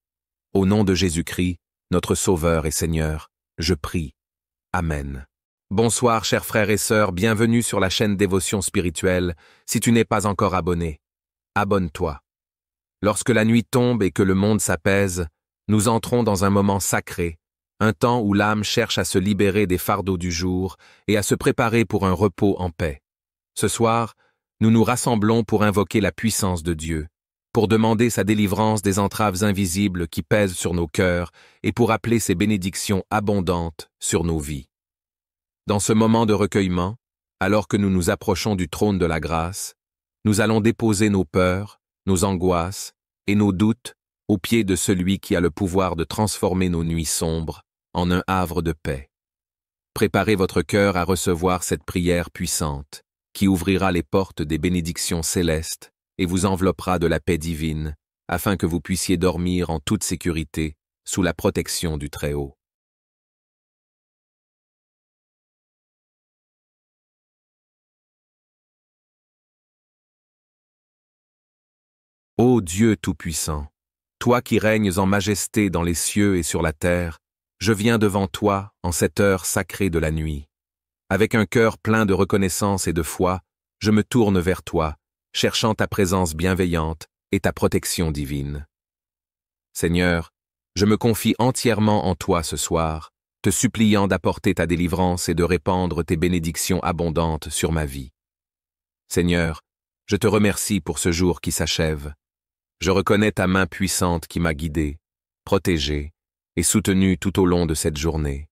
Speaker 1: Au nom de Jésus-Christ, notre Sauveur et Seigneur, je prie. Amen. Bonsoir, chers frères et sœurs, bienvenue sur la chaîne Dévotion Spirituelle. Si tu n'es pas encore abonné, abonne-toi. Lorsque la nuit tombe et que le monde s'apaise, nous entrons dans un moment sacré, un temps où l'âme cherche à se libérer des fardeaux du jour et à se préparer pour un repos en paix. Ce soir, nous nous rassemblons pour invoquer la puissance de Dieu, pour demander sa délivrance des entraves invisibles qui pèsent sur nos cœurs et pour appeler ses bénédictions abondantes sur nos vies. Dans ce moment de recueillement, alors que nous nous approchons du trône de la grâce, nous allons déposer nos peurs, nos angoisses et nos doutes aux pieds de celui qui a le pouvoir de transformer nos nuits sombres en un havre de paix. Préparez votre cœur à recevoir cette prière puissante, qui ouvrira les portes des bénédictions célestes et vous enveloppera de la paix divine, afin que vous puissiez dormir en toute sécurité sous la protection du Très-Haut. Ô Dieu Tout-Puissant, toi qui règnes en majesté dans les cieux et sur la terre, je viens devant toi en cette heure sacrée de la nuit. Avec un cœur plein de reconnaissance et de foi, je me tourne vers toi, cherchant ta présence bienveillante et ta protection divine. Seigneur, je me confie entièrement en toi ce soir, te suppliant d'apporter ta délivrance et de répandre tes bénédictions abondantes sur ma vie. Seigneur, je te remercie pour ce jour qui s'achève. Je reconnais ta main puissante qui m'a guidé, protégé et soutenu tout au long de cette journée.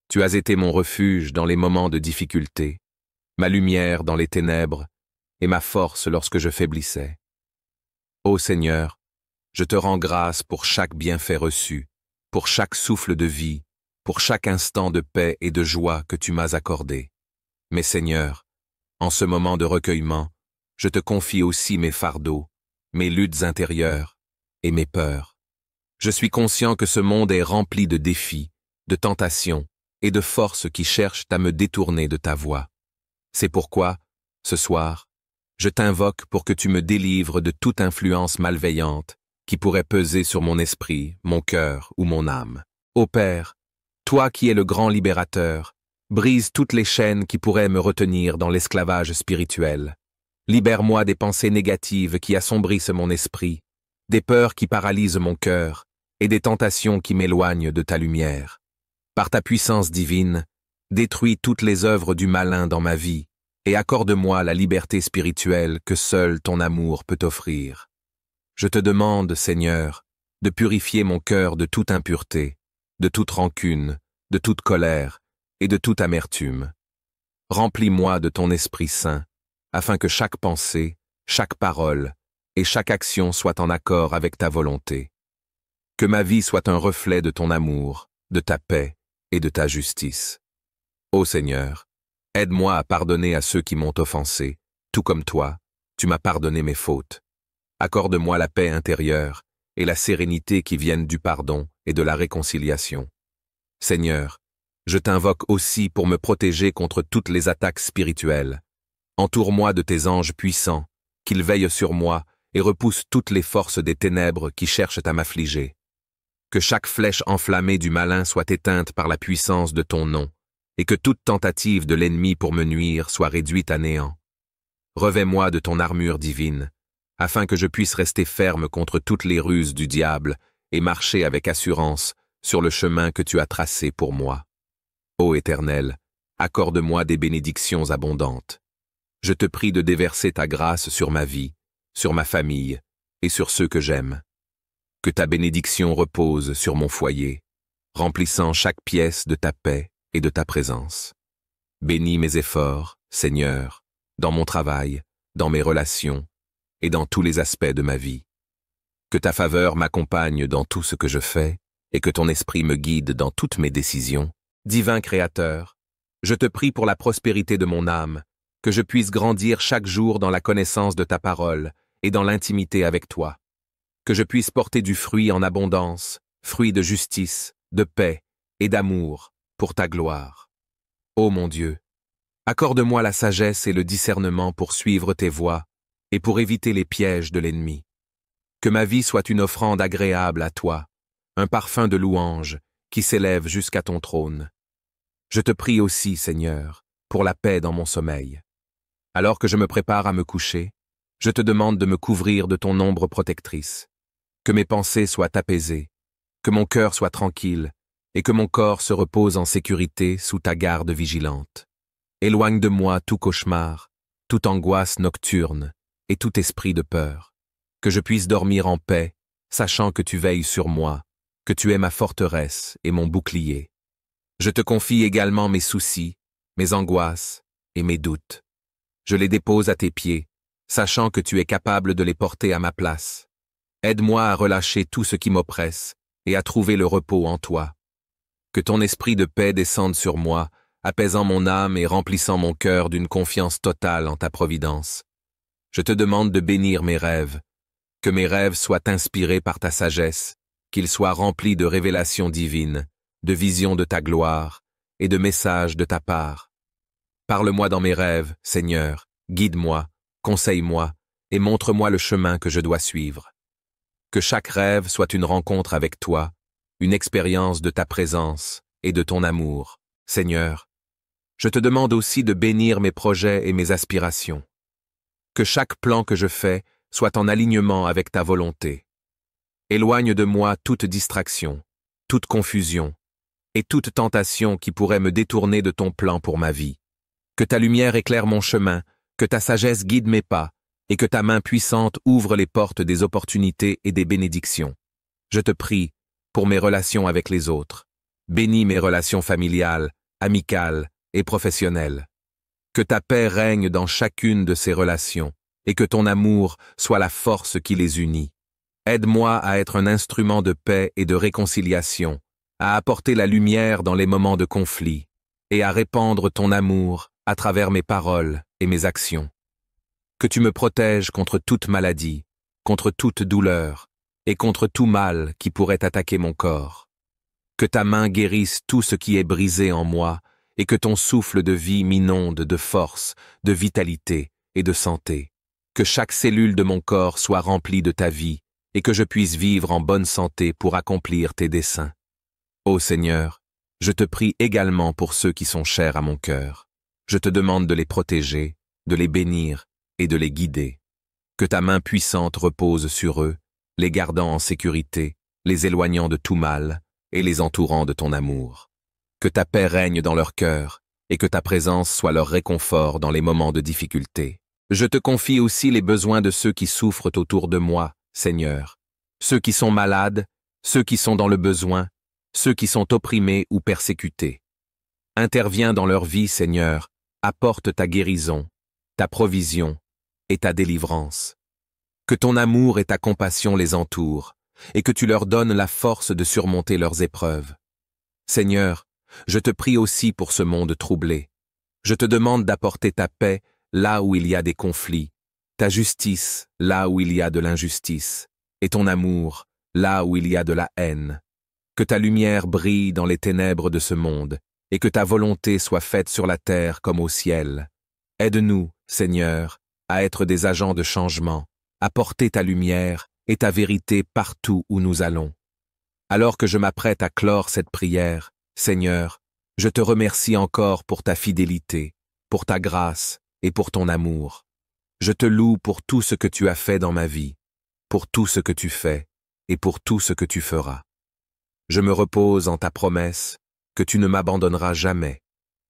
Speaker 1: Tu as été mon refuge dans les moments de difficulté, ma lumière dans les ténèbres et ma force lorsque je faiblissais. Ô Seigneur, je te rends grâce pour chaque bienfait reçu, pour chaque souffle de vie, pour chaque instant de paix et de joie que tu m'as accordé. Mais Seigneur, en ce moment de recueillement, je te confie aussi mes fardeaux, mes luttes intérieures et mes peurs. Je suis conscient que ce monde est rempli de défis, de tentations et de forces qui cherchent à me détourner de ta voie. C'est pourquoi, Ce soir, je t'invoque pour que tu me délivres de toute influence malveillante qui pourrait peser sur mon esprit, mon cœur ou mon âme. Ô Père, toi qui es le grand libérateur, brise toutes les chaînes qui pourraient me retenir dans l'esclavage spirituel. Libère-moi des pensées négatives qui assombrissent mon esprit, des peurs qui paralysent mon cœur et des tentations qui m'éloignent de ta lumière. Par ta puissance divine, détruis toutes les œuvres du malin dans ma vie et accorde-moi la liberté spirituelle que seul ton amour peut offrir. Je te demande, Seigneur, de purifier mon cœur de toute impureté, de toute rancune, de toute colère et de toute amertume. Remplis-moi de ton Esprit Saint, afin que chaque pensée, chaque parole et chaque action soient en accord avec ta volonté. Que ma vie soit un reflet de ton amour, de ta paix et de ta justice. Ô Seigneur, aide-moi à pardonner à ceux qui m'ont offensé, tout comme toi, tu m'as pardonné mes fautes. Accorde-moi la paix intérieure et la sérénité qui viennent du pardon et de la réconciliation. Seigneur, je t'invoque aussi pour me protéger contre toutes les attaques spirituelles. Entoure-moi de tes anges puissants, qu'ils veillent sur moi et repoussent toutes les forces des ténèbres qui cherchent à m'affliger. Que chaque flèche enflammée du malin soit éteinte par la puissance de ton nom, et que toute tentative de l'ennemi pour me nuire soit réduite à néant. Revêt-moi de ton armure divine, afin que je puisse rester ferme contre toutes les ruses du diable et marcher avec assurance sur le chemin que tu as tracé pour moi. Ô Éternel, accorde-moi des bénédictions abondantes. Je te prie de déverser ta grâce sur ma vie, sur ma famille et sur ceux que j'aime. Que ta bénédiction repose sur mon foyer, remplissant chaque pièce de ta paix et de ta présence. Bénis mes efforts, Seigneur, dans mon travail, dans mes relations et dans tous les aspects de ma vie. Que ta faveur m'accompagne dans tout ce que je fais et que ton esprit me guide dans toutes mes décisions. Divin Créateur, je te prie pour la prospérité de mon âme, que je puisse grandir chaque jour dans la connaissance de ta parole et dans l'intimité avec toi. Que je puisse porter du fruit en abondance, fruit de justice, de paix et d'amour pour ta gloire. Ô mon Dieu, accorde-moi la sagesse et le discernement pour suivre tes voies et pour éviter les pièges de l'ennemi. Que ma vie soit une offrande agréable à toi, un parfum de louange qui s'élève jusqu'à ton trône. Je te prie aussi, Seigneur, pour la paix dans mon sommeil. Alors que je me prépare à me coucher, je te demande de me couvrir de ton ombre protectrice. Que mes pensées soient apaisées, que mon cœur soit tranquille et que mon corps se repose en sécurité sous ta garde vigilante. Éloigne de moi tout cauchemar, toute angoisse nocturne et tout esprit de peur. Que je puisse dormir en paix, sachant que tu veilles sur moi, que tu es ma forteresse et mon bouclier. Je te confie également mes soucis, mes angoisses et mes doutes. Je les dépose à tes pieds, sachant que tu es capable de les porter à ma place. Aide-moi à relâcher tout ce qui m'oppresse et à trouver le repos en toi. Que ton esprit de paix descende sur moi, apaisant mon âme et remplissant mon cœur d'une confiance totale en ta providence. Je te demande de bénir mes rêves, que mes rêves soient inspirés par ta sagesse, qu'ils soient remplis de révélations divines, de visions de ta gloire et de messages de ta part. Parle-moi dans mes rêves, Seigneur, guide-moi, conseille-moi et montre-moi le chemin que je dois suivre. Que chaque rêve soit une rencontre avec toi, une expérience de ta présence et de ton amour. Seigneur, je te demande aussi de bénir mes projets et mes aspirations. Que chaque plan que je fais soit en alignement avec ta volonté. Éloigne de moi toute distraction, toute confusion et toute tentation qui pourrait me détourner de ton plan pour ma vie. Que ta lumière éclaire mon chemin, que ta sagesse guide mes pas et que ta main puissante ouvre les portes des opportunités et des bénédictions. Je te prie pour mes relations avec les autres. Bénis mes relations familiales, amicales et professionnelles. Que ta paix règne dans chacune de ces relations et que ton amour soit la force qui les unit. Aide-moi à être un instrument de paix et de réconciliation, à apporter la lumière dans les moments de conflit et à répandre ton amour à travers mes paroles et mes actions. Que tu me protèges contre toute maladie, contre toute douleur et contre tout mal qui pourrait attaquer mon corps. Que ta main guérisse tout ce qui est brisé en moi et que ton souffle de vie m'inonde de force, de vitalité et de santé. Que chaque cellule de mon corps soit remplie de ta vie et que je puisse vivre en bonne santé pour accomplir tes desseins. Ô Seigneur, je te prie également pour ceux qui sont chers à mon cœur. Je te demande de les protéger, de les bénir et de les guider. Que ta main puissante repose sur eux, les gardant en sécurité, les éloignant de tout mal et les entourant de ton amour. Que ta paix règne dans leur cœur et que ta présence soit leur réconfort dans les moments de difficulté. Je te confie aussi les besoins de ceux qui souffrent autour de moi, Seigneur. Ceux qui sont malades, ceux qui sont dans le besoin, ceux qui sont opprimés ou persécutés. Interviens dans leur vie, Seigneur, apporte ta guérison, ta provision et ta délivrance. Que ton amour et ta compassion les entourent, et que tu leur donnes la force de surmonter leurs épreuves. Seigneur, je te prie aussi pour ce monde troublé. Je te demande d'apporter ta paix là où il y a des conflits, ta justice là où il y a de l'injustice, et ton amour là où il y a de la haine. Que ta lumière brille dans les ténèbres de ce monde, et que ta volonté soit faite sur la terre comme au ciel. Aide-nous, Seigneur, à être des agents de changement, à porter ta lumière et ta vérité partout où nous allons. Alors que je m'apprête à clore cette prière, Seigneur, je te remercie encore pour ta fidélité, pour ta grâce et pour ton amour. Je te loue pour tout ce que tu as fait dans ma vie, pour tout ce que tu fais et pour tout ce que tu feras. Je me repose en ta promesse que tu ne m'abandonneras jamais,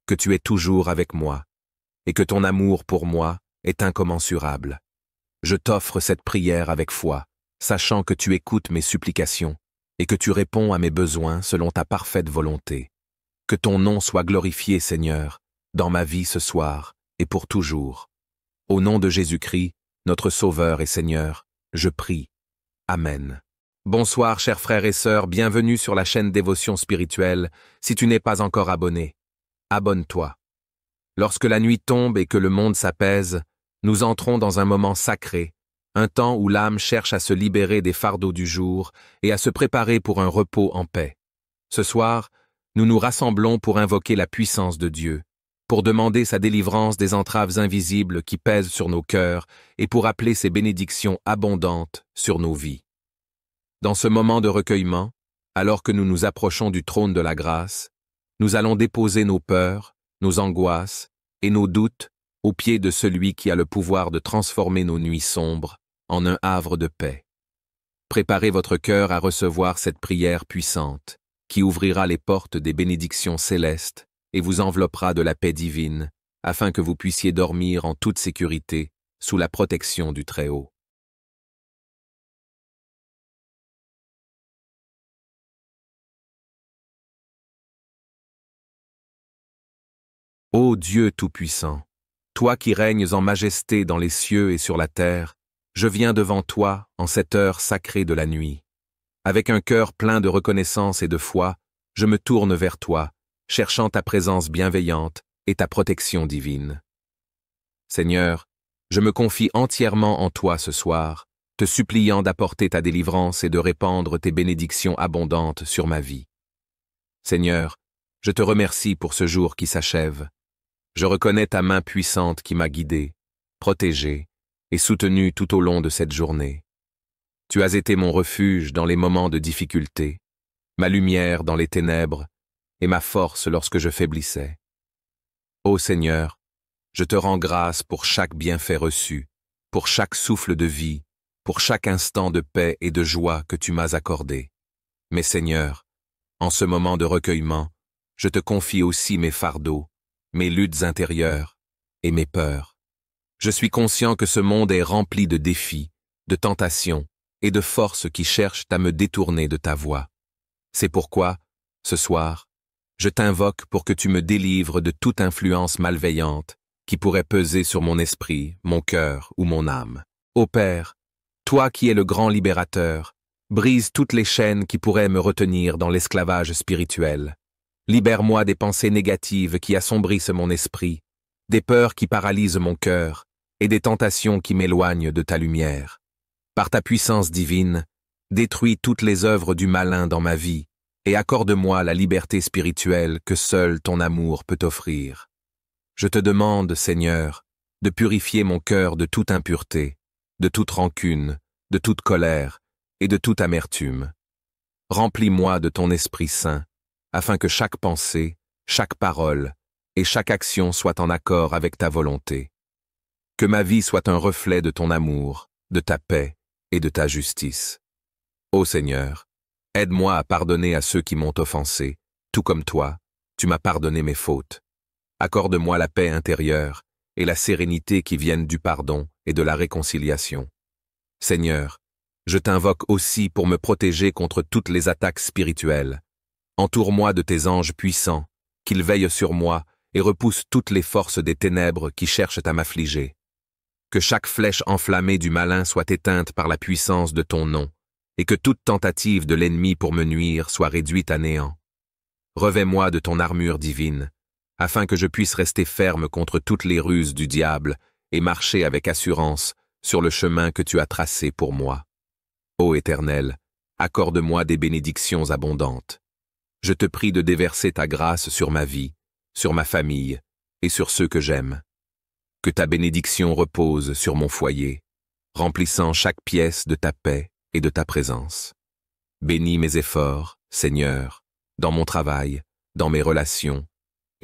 Speaker 1: que tu es toujours avec moi, et que ton amour pour moi est incommensurable. Je t'offre cette prière avec foi, sachant que tu écoutes mes supplications et que tu réponds à mes besoins selon ta parfaite volonté. Que ton nom soit glorifié, Seigneur, dans ma vie ce soir et pour toujours. Au nom de Jésus-Christ, notre Sauveur et Seigneur, je prie. Amen. Bonsoir, chers frères et sœurs, bienvenue sur la chaîne Dévotion Spirituelle. Si tu n'es pas encore abonné, abonne-toi. Lorsque la nuit tombe et que le monde s'apaise, nous entrons dans un moment sacré, un temps où l'âme cherche à se libérer des fardeaux du jour et à se préparer pour un repos en paix. Ce soir, nous nous rassemblons pour invoquer la puissance de Dieu, pour demander sa délivrance des entraves invisibles qui pèsent sur nos cœurs et pour appeler ses bénédictions abondantes sur nos vies. Dans ce moment de recueillement, alors que nous nous approchons du trône de la grâce, nous allons déposer nos peurs, nos angoisses et nos doutes aux pieds de celui qui a le pouvoir de transformer nos nuits sombres en un havre de paix. Préparez votre cœur à recevoir cette prière puissante, qui ouvrira les portes des bénédictions célestes et vous enveloppera de la paix divine, afin que vous puissiez dormir en toute sécurité sous la protection du Très-Haut. Ô Dieu Tout-Puissant, toi qui règnes en majesté dans les cieux et sur la terre, je viens devant toi en cette heure sacrée de la nuit. Avec un cœur plein de reconnaissance et de foi, je me tourne vers toi, cherchant ta présence bienveillante et ta protection divine. Seigneur, je me confie entièrement en toi ce soir, te suppliant d'apporter ta délivrance et de répandre tes bénédictions abondantes sur ma vie. Seigneur, je te remercie pour ce jour qui s'achève. Je reconnais ta main puissante qui m'a guidé, protégé et soutenu tout au long de cette journée. Tu as été mon refuge dans les moments de difficulté, ma lumière dans les ténèbres et ma force lorsque je faiblissais. Ô Seigneur, je te rends grâce pour chaque bienfait reçu, pour chaque souffle de vie, pour chaque instant de paix et de joie que tu m'as accordé. Mais Seigneur, en ce moment de recueillement, je te confie aussi mes fardeaux, mes luttes intérieures et mes peurs. Je suis conscient que ce monde est rempli de défis, de tentations et de forces qui cherchent à me détourner de ta voie. C'est pourquoi, ce soir, je t'invoque pour que tu me délivres de toute influence malveillante qui pourrait peser sur mon esprit, mon cœur ou mon âme. Ô Père, toi qui es le grand libérateur, brise toutes les chaînes qui pourraient me retenir dans l'esclavage spirituel. Libère-moi des pensées négatives qui assombrissent mon esprit, des peurs qui paralysent mon cœur et des tentations qui m'éloignent de ta lumière. Par ta puissance divine, détruis toutes les œuvres du malin dans ma vie et accorde-moi la liberté spirituelle que seul ton amour peut offrir. Je te demande, Seigneur, de purifier mon cœur de toute impureté, de toute rancune, de toute colère et de toute amertume. Remplis-moi de ton Esprit Saint, afin que chaque pensée, chaque parole et chaque action soit en accord avec ta volonté. Que ma vie soit un reflet de ton amour, de ta paix et de ta justice. Ô Seigneur, aide-moi à pardonner à ceux qui m'ont offensé, tout comme toi, tu m'as pardonné mes fautes. Accorde-moi la paix intérieure et la sérénité qui viennent du pardon et de la réconciliation. Seigneur, je t'invoque aussi pour me protéger contre toutes les attaques spirituelles. Entoure-moi de tes anges puissants, qu'ils veillent sur moi et repoussent toutes les forces des ténèbres qui cherchent à m'affliger. Que chaque flèche enflammée du malin soit éteinte par la puissance de ton nom, et que toute tentative de l'ennemi pour me nuire soit réduite à néant. Revêt-moi de ton armure divine, afin que je puisse rester ferme contre toutes les ruses du diable et marcher avec assurance sur le chemin que tu as tracé pour moi. Ô Éternel, accorde-moi des bénédictions abondantes. Je te prie de déverser ta grâce sur ma vie, sur ma famille et sur ceux que j'aime. Que ta bénédiction repose sur mon foyer, remplissant chaque pièce de ta paix et de ta présence. Bénis mes efforts, Seigneur, dans mon travail, dans mes relations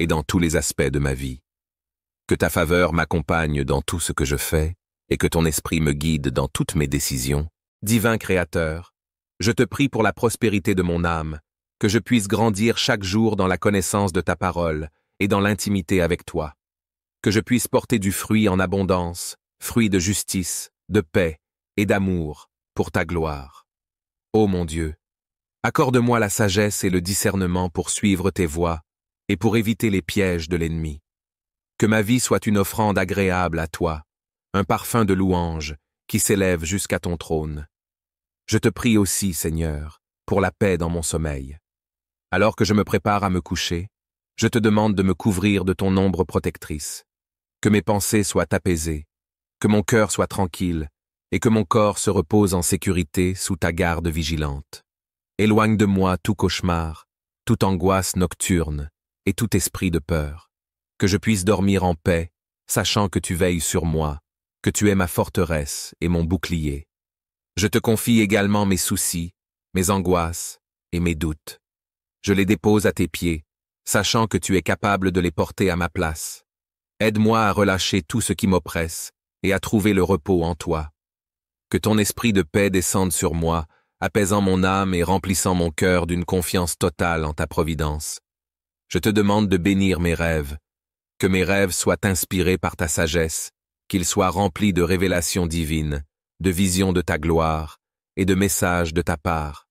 Speaker 1: et dans tous les aspects de ma vie. Que ta faveur m'accompagne dans tout ce que je fais et que ton esprit me guide dans toutes mes décisions. Divin Créateur, je te prie pour la prospérité de mon âme, que je puisse grandir chaque jour dans la connaissance de ta parole et dans l'intimité avec toi. Que je puisse porter du fruit en abondance, fruit de justice, de paix et d'amour pour ta gloire. Ô mon Dieu, accorde-moi la sagesse et le discernement pour suivre tes voies et pour éviter les pièges de l'ennemi. Que ma vie soit une offrande agréable à toi, un parfum de louange qui s'élève jusqu'à ton trône. Je te prie aussi, Seigneur, pour la paix dans mon sommeil. Alors que je me prépare à me coucher, je te demande de me couvrir de ton ombre protectrice. Que mes pensées soient apaisées, que mon cœur soit tranquille et que mon corps se repose en sécurité sous ta garde vigilante. Éloigne de moi tout cauchemar, toute angoisse nocturne et tout esprit de peur. Que je puisse dormir en paix, sachant que tu veilles sur moi, que tu es ma forteresse et mon bouclier. Je te confie également mes soucis, mes angoisses et mes doutes. Je les dépose à tes pieds, sachant que tu es capable de les porter à ma place. Aide-moi à relâcher tout ce qui m'oppresse et à trouver le repos en toi. Que ton esprit de paix descende sur moi, apaisant mon âme et remplissant mon cœur d'une confiance totale en ta providence. Je te demande de bénir mes rêves, que mes rêves soient inspirés par ta sagesse, qu'ils soient remplis de révélations divines, de visions de ta gloire et de messages de ta part.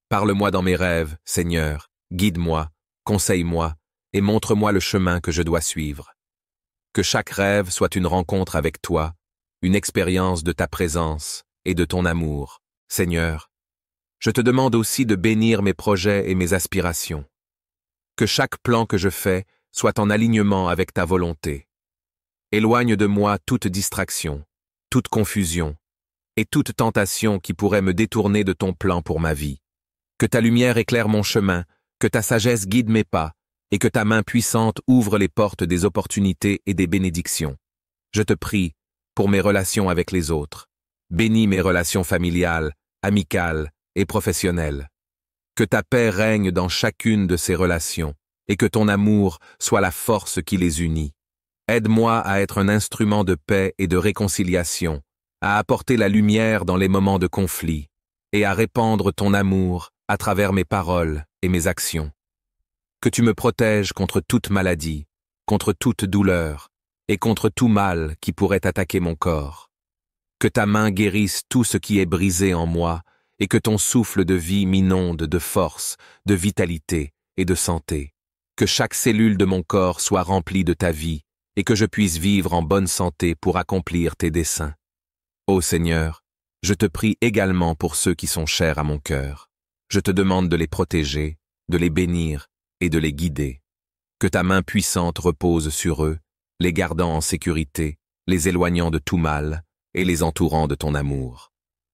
Speaker 1: Parle-moi dans mes rêves, Seigneur, guide-moi, conseille-moi et montre-moi le chemin que je dois suivre. Que chaque rêve soit une rencontre avec toi, une expérience de ta présence et de ton amour, Seigneur. Je te demande aussi de bénir mes projets et mes aspirations. Que chaque plan que je fais soit en alignement avec ta volonté. Éloigne de moi toute distraction, toute confusion et toute tentation qui pourrait me détourner de ton plan pour ma vie. Que ta lumière éclaire mon chemin, que ta sagesse guide mes pas et que ta main puissante ouvre les portes des opportunités et des bénédictions. Je te prie pour mes relations avec les autres. Bénis mes relations familiales, amicales et professionnelles. Que ta paix règne dans chacune de ces relations et que ton amour soit la force qui les unit. Aide-moi à être un instrument de paix et de réconciliation, à apporter la lumière dans les moments de conflit et à répandre ton amour à travers mes paroles et mes actions. Que tu me protèges contre toute maladie, contre toute douleur et contre tout mal qui pourrait attaquer mon corps. Que ta main guérisse tout ce qui est brisé en moi et que ton souffle de vie m'inonde de force, de vitalité et de santé. Que chaque cellule de mon corps soit remplie de ta vie et que je puisse vivre en bonne santé pour accomplir tes desseins. Ô Seigneur, je te prie également pour ceux qui sont chers à mon cœur. Je te demande de les protéger, de les bénir et de les guider. Que ta main puissante repose sur eux, les gardant en sécurité, les éloignant de tout mal et les entourant de ton amour.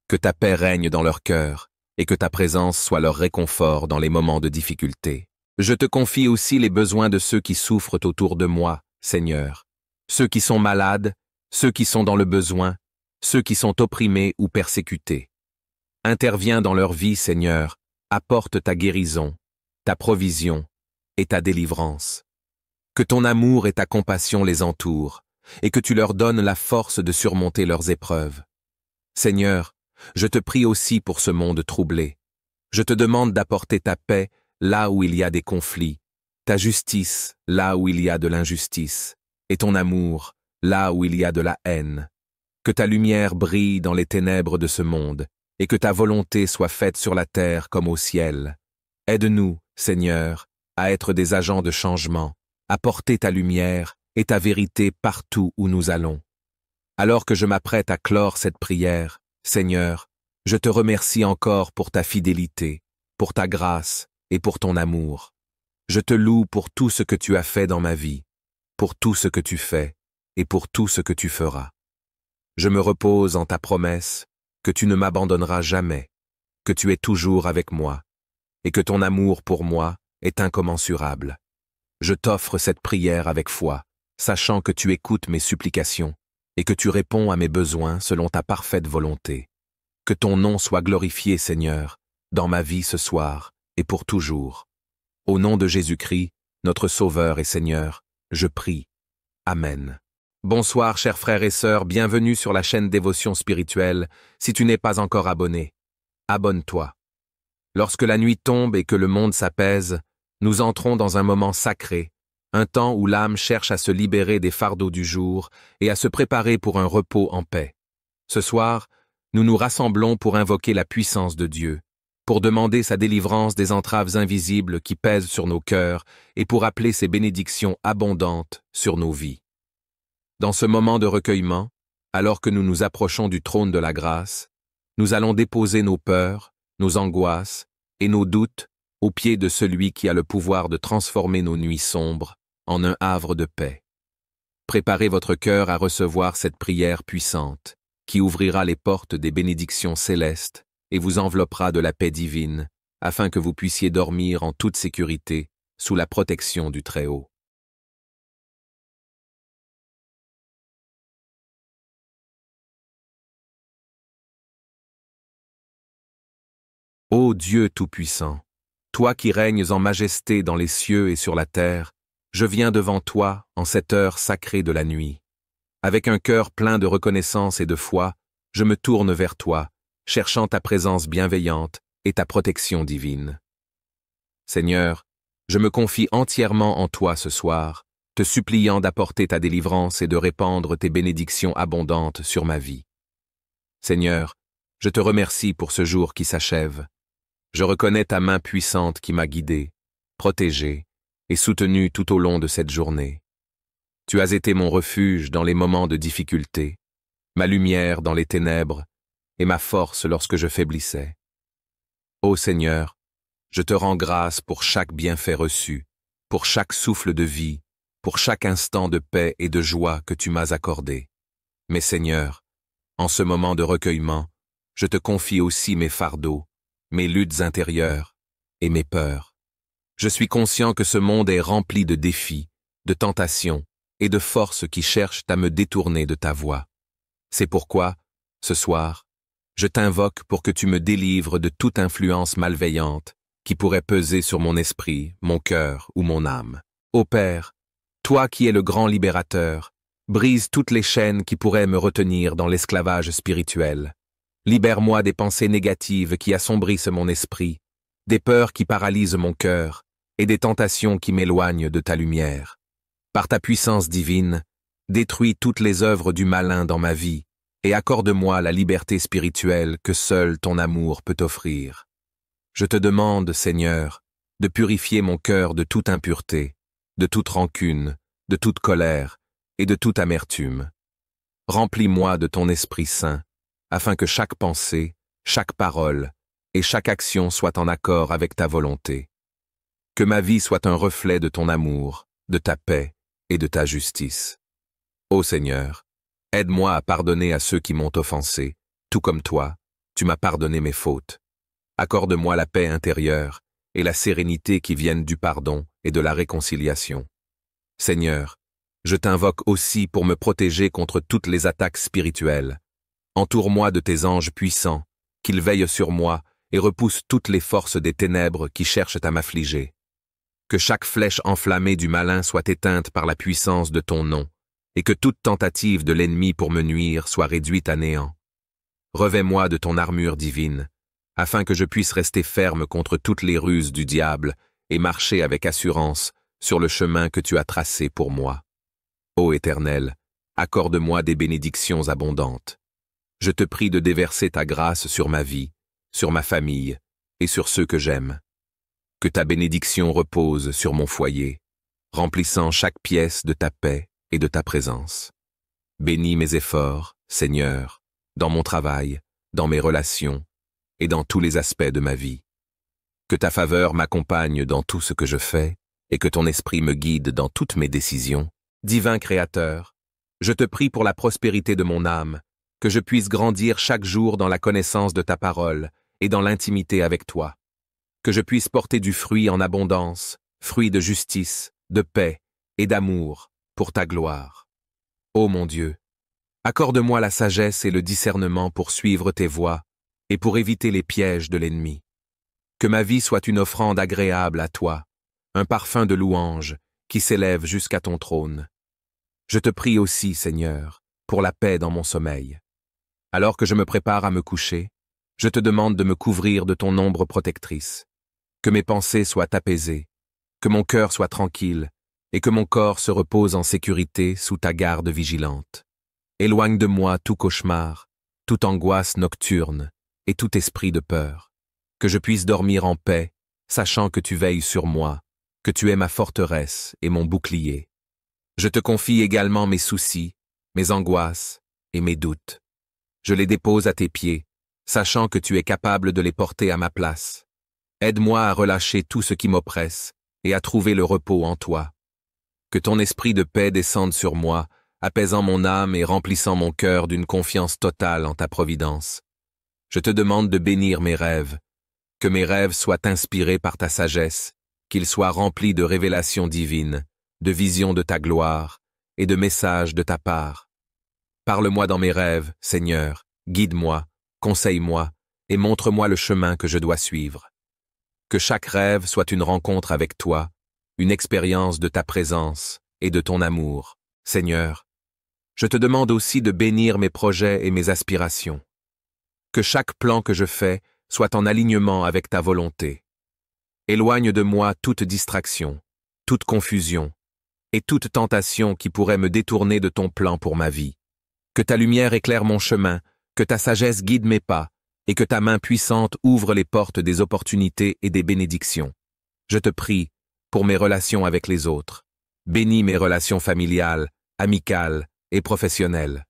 Speaker 1: Que ta paix règne dans leur cœur et que ta présence soit leur réconfort dans les moments de difficulté. Je te confie aussi les besoins de ceux qui souffrent autour de moi, Seigneur, ceux qui sont malades ceux qui sont dans le besoin, ceux qui sont opprimés ou persécutés. Interviens dans leur vie, Seigneur, apporte ta guérison, ta provision et ta délivrance. Que ton amour et ta compassion les entourent, et que tu leur donnes la force de surmonter leurs épreuves. Seigneur, je te prie aussi pour ce monde troublé. Je te demande d'apporter ta paix là où il y a des conflits, ta justice là où il y a de l'injustice, et ton amour là où il y a de la haine. Que ta lumière brille dans les ténèbres de ce monde, et que ta volonté soit faite sur la terre comme au ciel. Aide-nous, Seigneur, à être des agents de changement, à porter ta lumière et ta vérité partout où nous allons. Alors que je m'apprête à clore cette prière, Seigneur, je te remercie encore pour ta fidélité, pour ta grâce et pour ton amour. Je te loue pour tout ce que tu as fait dans ma vie, pour tout ce que tu fais et pour tout ce que tu feras. Je me repose en ta promesse que tu ne m'abandonneras jamais, que tu es toujours avec moi, et que ton amour pour moi est incommensurable. Je t'offre cette prière avec foi, sachant que tu écoutes mes supplications et que tu réponds à mes besoins selon ta parfaite volonté. Que ton nom soit glorifié, Seigneur, dans ma vie ce soir et pour toujours. Au nom de Jésus-Christ, notre Sauveur et Seigneur, je prie. Amen. Bonsoir, chers frères et sœurs, bienvenue sur la chaîne Dévotion Spirituelle. Si tu n'es pas encore abonné, abonne-toi. Lorsque la nuit tombe et que le monde s'apaise, nous entrons dans un moment sacré, un temps où l'âme cherche à se libérer des fardeaux du jour et à se préparer pour un repos en paix. Ce soir, nous nous rassemblons pour invoquer la puissance de Dieu, pour demander sa délivrance des entraves invisibles qui pèsent sur nos cœurs et pour appeler ses bénédictions abondantes sur nos vies. Dans ce moment de recueillement, alors que nous nous approchons du trône de la grâce, nous allons déposer nos peurs, nos angoisses et nos doutes aux pieds de celui qui a le pouvoir de transformer nos nuits sombres en un havre de paix. Préparez votre cœur à recevoir cette prière puissante, qui ouvrira les portes des bénédictions célestes et vous enveloppera de la paix divine, afin que vous puissiez dormir en toute sécurité sous la protection du Très-Haut. Ô Dieu Tout-Puissant, toi qui règnes en majesté dans les cieux et sur la terre, je viens devant toi en cette heure sacrée de la nuit. Avec un cœur plein de reconnaissance et de foi, je me tourne vers toi, cherchant ta présence bienveillante et ta protection divine. Seigneur, je me confie entièrement en toi ce soir, te suppliant d'apporter ta délivrance et de répandre tes bénédictions abondantes sur ma vie. Seigneur, je te remercie pour ce jour qui s'achève. Je reconnais ta main puissante qui m'a guidé, protégé et soutenu tout au long de cette journée. Tu as été mon refuge dans les moments de difficulté, ma lumière dans les ténèbres et ma force lorsque je faiblissais. Ô Seigneur, je te rends grâce pour chaque bienfait reçu, pour chaque souffle de vie, pour chaque instant de paix et de joie que tu m'as accordé. Mais Seigneur, en ce moment de recueillement, je te confie aussi mes fardeaux, mes luttes intérieures et mes peurs. Je suis conscient que ce monde est rempli de défis, de tentations et de forces qui cherchent à me détourner de ta voie. C'est pourquoi, ce soir, je t'invoque pour que tu me délivres de toute influence malveillante qui pourrait peser sur mon esprit, mon cœur ou mon âme. Ô Père, toi qui es le grand libérateur, brise toutes les chaînes qui pourraient me retenir dans l'esclavage spirituel. Libère-moi des pensées négatives qui assombrissent mon esprit, des peurs qui paralysent mon cœur et des tentations qui m'éloignent de ta lumière. Par ta puissance divine, détruis toutes les œuvres du malin dans ma vie et accorde-moi la liberté spirituelle que seul ton amour peut offrir. Je te demande, Seigneur, de purifier mon cœur de toute impureté, de toute rancune, de toute colère et de toute amertume. Remplis-moi de ton Esprit Saint, afin que chaque pensée, chaque parole et chaque action soient en accord avec ta volonté. Que ma vie soit un reflet de ton amour, de ta paix et de ta justice. Ô Seigneur, aide-moi à pardonner à ceux qui m'ont offensé, tout comme toi, tu m'as pardonné mes fautes. Accorde-moi la paix intérieure et la sérénité qui viennent du pardon et de la réconciliation. Seigneur, Je t'invoque aussi pour me protéger contre toutes les attaques spirituelles. Entoure-moi de tes anges puissants, qu'ils veillent sur moi et repoussent toutes les forces des ténèbres qui cherchent à m'affliger. Que chaque flèche enflammée du malin soit éteinte par la puissance de ton nom, et que toute tentative de l'ennemi pour me nuire soit réduite à néant. Revêt-moi de ton armure divine, afin que je puisse rester ferme contre toutes les ruses du diable et marcher avec assurance sur le chemin que tu as tracé pour moi. Ô Éternel, accorde-moi des bénédictions abondantes. Je te prie de déverser ta grâce sur ma vie, sur ma famille et sur ceux que j'aime. Que ta bénédiction repose sur mon foyer, remplissant chaque pièce de ta paix et de ta présence. Bénis mes efforts, Seigneur, dans mon travail, dans mes relations et dans tous les aspects de ma vie. Que ta faveur m'accompagne dans tout ce que je fais et que ton esprit me guide dans toutes mes décisions. Divin Créateur, je te prie pour la prospérité de mon âme, que je puisse grandir chaque jour dans la connaissance de ta parole et dans l'intimité avec toi. Que je puisse porter du fruit en abondance, fruit de justice, de paix et d'amour pour ta gloire. Ô mon Dieu, accorde-moi la sagesse et le discernement pour suivre tes voies et pour éviter les pièges de l'ennemi. Que ma vie soit une offrande agréable à toi, un parfum de louange qui s'élève jusqu'à ton trône. Je te prie aussi, Seigneur, pour la paix dans mon sommeil. Alors que je me prépare à me coucher, je te demande de me couvrir de ton ombre protectrice. Que mes pensées soient apaisées, que mon cœur soit tranquille et que mon corps se repose en sécurité sous ta garde vigilante. Éloigne de moi tout cauchemar, toute angoisse nocturne et tout esprit de peur. Que je puisse dormir en paix, sachant que tu veilles sur moi, que tu es ma forteresse et mon bouclier. Je te confie également mes soucis, mes angoisses et mes doutes. Je les dépose à tes pieds, sachant que tu es capable de les porter à ma place. Aide-moi à relâcher tout ce qui m'oppresse et à trouver le repos en toi. Que ton esprit de paix descende sur moi, apaisant mon âme et remplissant mon cœur d'une confiance totale en ta providence. Je te demande de bénir mes rêves, que mes rêves soient inspirés par ta sagesse, qu'ils soient remplis de révélations divines, de visions de ta gloire et de messages de ta part. Parle-moi dans mes rêves, Seigneur, guide-moi, conseille-moi et montre-moi le chemin que je dois suivre. Que chaque rêve soit une rencontre avec toi, une expérience de ta présence et de ton amour, Seigneur. Je te demande aussi de bénir mes projets et mes aspirations. Que chaque plan que je fais soit en alignement avec ta volonté. Éloigne de moi toute distraction, toute confusion et toute tentation qui pourrait me détourner de ton plan pour ma vie. Que ta lumière éclaire mon chemin, que ta sagesse guide mes pas, et que ta main puissante ouvre les portes des opportunités et des bénédictions. Je te prie pour mes relations avec les autres. Bénis mes relations familiales, amicales et professionnelles.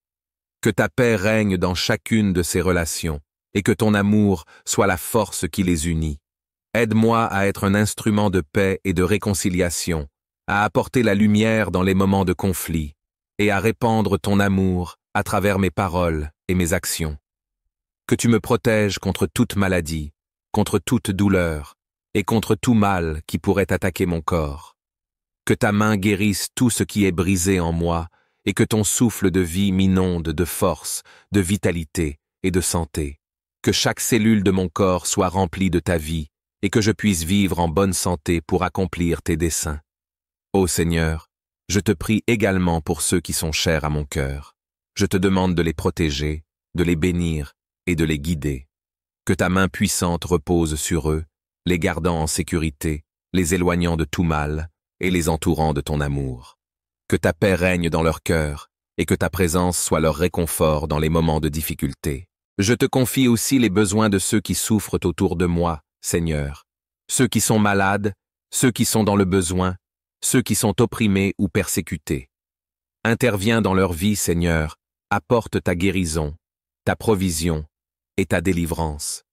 Speaker 1: Que ta paix règne dans chacune de ces relations, et que ton amour soit la force qui les unit. Aide-moi à être un instrument de paix et de réconciliation, à apporter la lumière dans les moments de conflit, et à répandre ton amour à travers mes paroles et mes actions. Que tu me protèges contre toute maladie, contre toute douleur, et contre tout mal qui pourrait attaquer mon corps. Que ta main guérisse tout ce qui est brisé en moi, et que ton souffle de vie m'inonde de force, de vitalité et de santé. Que chaque cellule de mon corps soit remplie de ta vie, et que je puisse vivre en bonne santé pour accomplir tes desseins. Ô Seigneur, je te prie également pour ceux qui sont chers à mon cœur. Je te demande de les protéger, de les bénir et de les guider. Que ta main puissante repose sur eux, les gardant en sécurité, les éloignant de tout mal et les entourant de ton amour. Que ta paix règne dans leur cœur et que ta présence soit leur réconfort dans les moments de difficulté. Je te confie aussi les besoins de ceux qui souffrent autour de moi, Seigneur. Ceux qui sont malades, ceux qui sont dans le besoin, ceux qui sont opprimés ou persécutés. Interviens dans leur vie, Seigneur, apporte ta guérison, ta provision et ta délivrance.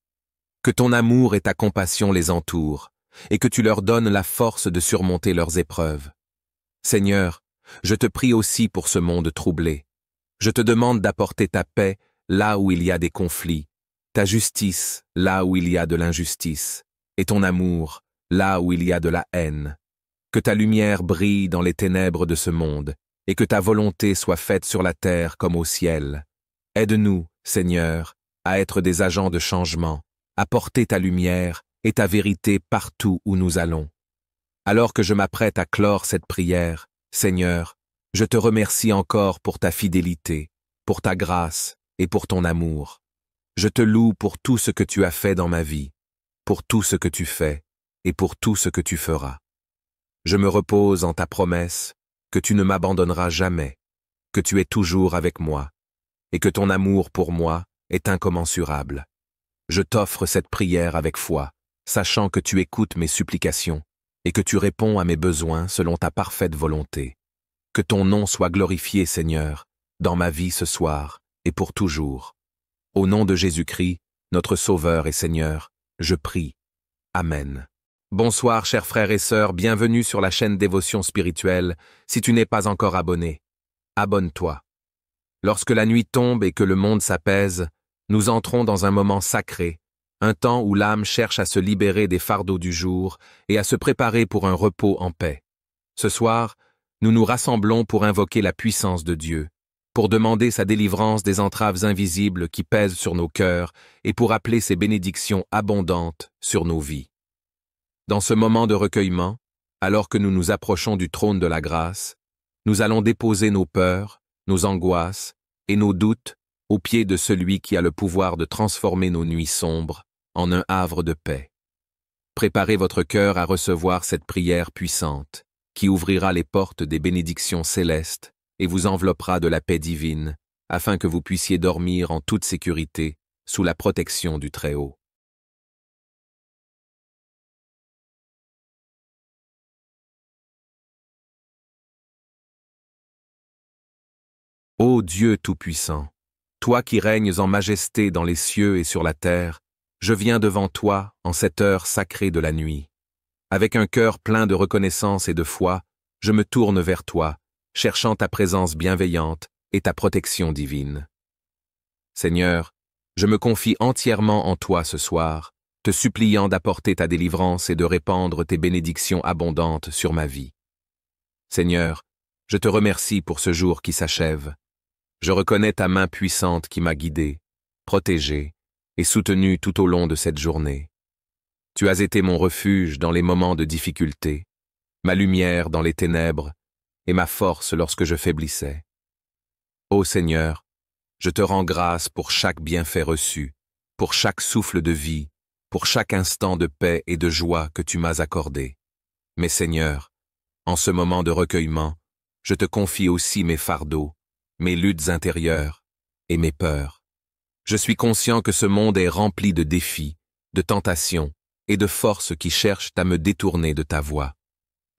Speaker 1: Que ton amour et ta compassion les entourent, et que tu leur donnes la force de surmonter leurs épreuves. Seigneur, je te prie aussi pour ce monde troublé. Je te demande d'apporter ta paix là où il y a des conflits, ta justice là où il y a de l'injustice, et ton amour là où il y a de la haine. Que ta lumière brille dans les ténèbres de ce monde, et que ta volonté soit faite sur la terre comme au ciel. Aide-nous, Seigneur, à être des agents de changement, à porter ta lumière et ta vérité partout où nous allons. Alors que je m'apprête à clore cette prière, Seigneur, je te remercie encore pour ta fidélité, pour ta grâce et pour ton amour. Je te loue pour tout ce que tu as fait dans ma vie, pour tout ce que tu fais et pour tout ce que tu feras. Je me repose en ta promesse que tu ne m'abandonneras jamais, que tu es toujours avec moi et que ton amour pour moi est incommensurable. Je t'offre cette prière avec foi, sachant que tu écoutes mes supplications et que tu réponds à mes besoins selon ta parfaite volonté. Que ton nom soit glorifié, Seigneur, dans ma vie ce soir et pour toujours. Au nom de Jésus-Christ, notre Sauveur et Seigneur, je prie. Amen. Bonsoir, chers frères et sœurs, bienvenue sur la chaîne Dévotion Spirituelle. Si tu n'es pas encore abonné, abonne-toi. Lorsque la nuit tombe et que le monde s'apaise, nous entrons dans un moment sacré, un temps où l'âme cherche à se libérer des fardeaux du jour et à se préparer pour un repos en paix. Ce soir, nous nous rassemblons pour invoquer la puissance de Dieu, pour demander sa délivrance des entraves invisibles qui pèsent sur nos cœurs et pour appeler ses bénédictions abondantes sur nos vies. Dans ce moment de recueillement, alors que nous nous approchons du trône de la grâce, nous allons déposer nos peurs, nos angoisses et nos doutes aux pieds de celui qui a le pouvoir de transformer nos nuits sombres en un havre de paix. Préparez votre cœur à recevoir cette prière puissante, qui ouvrira les portes des bénédictions célestes et vous enveloppera de la paix divine, afin que vous puissiez dormir en toute sécurité sous la protection du Très-Haut. Ô Dieu Tout-Puissant, toi qui règnes en majesté dans les cieux et sur la terre, je viens devant toi en cette heure sacrée de la nuit. Avec un cœur plein de reconnaissance et de foi, je me tourne vers toi, cherchant ta présence bienveillante et ta protection divine. Seigneur, je me confie entièrement en toi ce soir, te suppliant d'apporter ta délivrance et de répandre tes bénédictions abondantes sur ma vie. Seigneur, je te remercie pour ce jour qui s'achève. Je reconnais ta main puissante qui m'a guidé, protégé et soutenu tout au long de cette journée. Tu as été mon refuge dans les moments de difficulté, ma lumière dans les ténèbres et ma force lorsque je faiblissais. Ô Seigneur, je te rends grâce pour chaque bienfait reçu, pour chaque souffle de vie, pour chaque instant de paix et de joie que tu m'as accordé. Mais Seigneur, en ce moment de recueillement, je te confie aussi mes fardeaux, mes luttes intérieures et mes peurs. Je suis conscient que ce monde est rempli de défis, de tentations et de forces qui cherchent à me détourner de ta voie.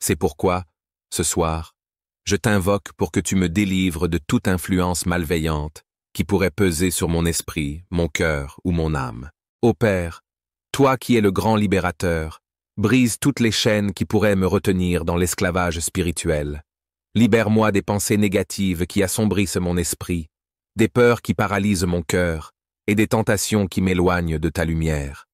Speaker 1: C'est pourquoi, ce soir, je t'invoque pour que tu me délivres de toute influence malveillante qui pourrait peser sur mon esprit, mon cœur ou mon âme. Ô Père, toi qui es le grand libérateur, brise toutes les chaînes qui pourraient me retenir dans l'esclavage spirituel. Libère-moi des pensées négatives qui assombrissent mon esprit, des peurs qui paralysent mon cœur et des tentations qui m'éloignent de ta lumière.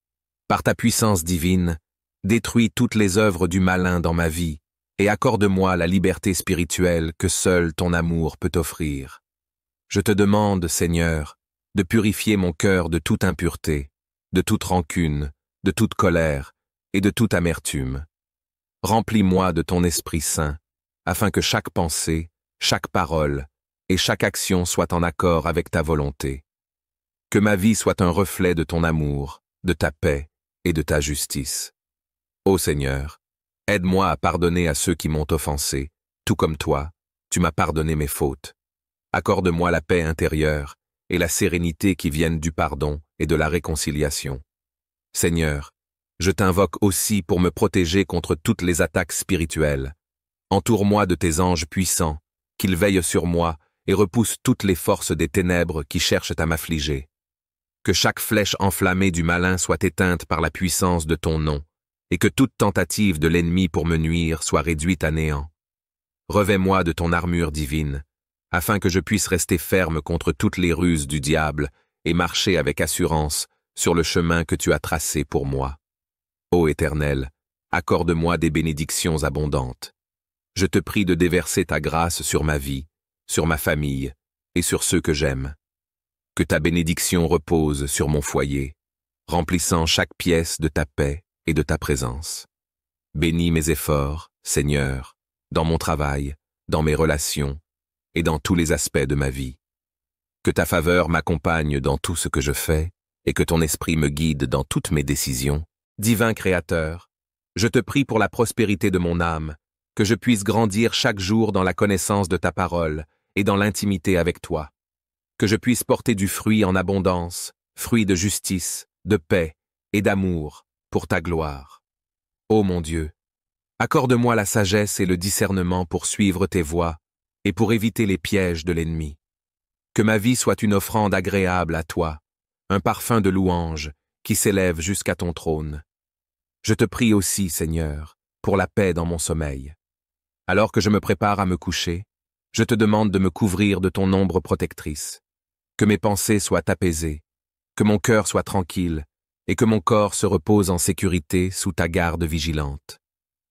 Speaker 1: Par ta puissance divine, détruis toutes les œuvres du malin dans ma vie et accorde-moi la liberté spirituelle que seul ton amour peut offrir. Je te demande, Seigneur, de purifier mon cœur de toute impureté, de toute rancune, de toute colère et de toute amertume. Remplis-moi de ton Esprit Saint, afin que chaque pensée, chaque parole et chaque action soient en accord avec ta volonté. Que ma vie soit un reflet de ton amour, de ta paix et de ta justice. Ô Seigneur, aide-moi à pardonner à ceux qui m'ont offensé, tout comme toi, tu m'as pardonné mes fautes. Accorde-moi la paix intérieure et la sérénité qui viennent du pardon et de la réconciliation. Seigneur, je t'invoque aussi pour me protéger contre toutes les attaques spirituelles. Entoure-moi de tes anges puissants, qu'ils veillent sur moi et repoussent toutes les forces des ténèbres qui cherchent à m'affliger. Que chaque flèche enflammée du malin soit éteinte par la puissance de ton nom, et que toute tentative de l'ennemi pour me nuire soit réduite à néant. Revêt-moi de ton armure divine, afin que je puisse rester ferme contre toutes les ruses du diable et marcher avec assurance sur le chemin que tu as tracé pour moi. Ô Éternel, accorde-moi des bénédictions abondantes. Je te prie de déverser ta grâce sur ma vie, sur ma famille et sur ceux que j'aime. Que ta bénédiction repose sur mon foyer, remplissant chaque pièce de ta paix et de ta présence. Bénis mes efforts, Seigneur, dans mon travail, dans mes relations et dans tous les aspects de ma vie. Que ta faveur m'accompagne dans tout ce que je fais et que ton esprit me guide dans toutes mes décisions. Divin Créateur, je te prie pour la prospérité de mon âme, que je puisse grandir chaque jour dans la connaissance de ta parole et dans l'intimité avec toi. Que je puisse porter du fruit en abondance, fruit de justice, de paix et d'amour pour ta gloire. Ô mon Dieu, accorde-moi la sagesse et le discernement pour suivre tes voies et pour éviter les pièges de l'ennemi. Que ma vie soit une offrande agréable à toi, un parfum de louange qui s'élève jusqu'à ton trône. Je te prie aussi, Seigneur, pour la paix dans mon sommeil. Alors que je me prépare à me coucher, je te demande de me couvrir de ton ombre protectrice. Que mes pensées soient apaisées, que mon cœur soit tranquille et que mon corps se repose en sécurité sous ta garde vigilante.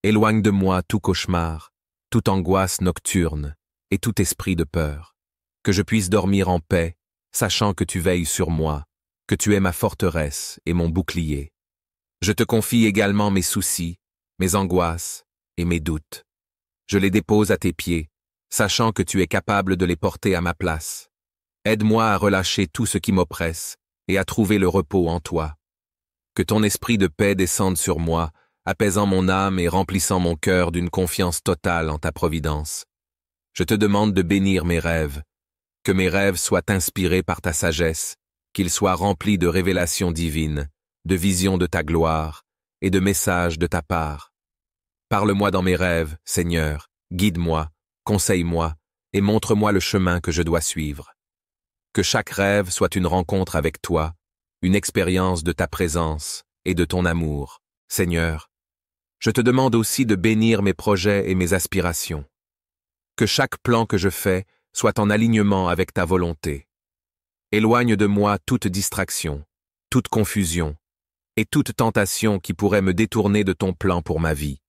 Speaker 1: Éloigne de moi tout cauchemar, toute angoisse nocturne et tout esprit de peur. Que je puisse dormir en paix, sachant que tu veilles sur moi, que tu es ma forteresse et mon bouclier. Je te confie également mes soucis, mes angoisses et mes doutes. Je les dépose à tes pieds, sachant que tu es capable de les porter à ma place. Aide-moi à relâcher tout ce qui m'oppresse et à trouver le repos en toi. Que ton esprit de paix descende sur moi, apaisant mon âme et remplissant mon cœur d'une confiance totale en ta providence. Je te demande de bénir mes rêves, que mes rêves soient inspirés par ta sagesse, qu'ils soient remplis de révélations divines, de visions de ta gloire et de messages de ta part. Parle-moi dans mes rêves, Seigneur, guide-moi, conseille-moi et montre-moi le chemin que je dois suivre. Que chaque rêve soit une rencontre avec toi, une expérience de ta présence et de ton amour, Seigneur. Je te demande aussi de bénir mes projets et mes aspirations. Que chaque plan que je fais soit en alignement avec ta volonté. Éloigne de moi toute distraction, toute confusion et toute tentation qui pourrait me détourner de ton plan pour ma vie.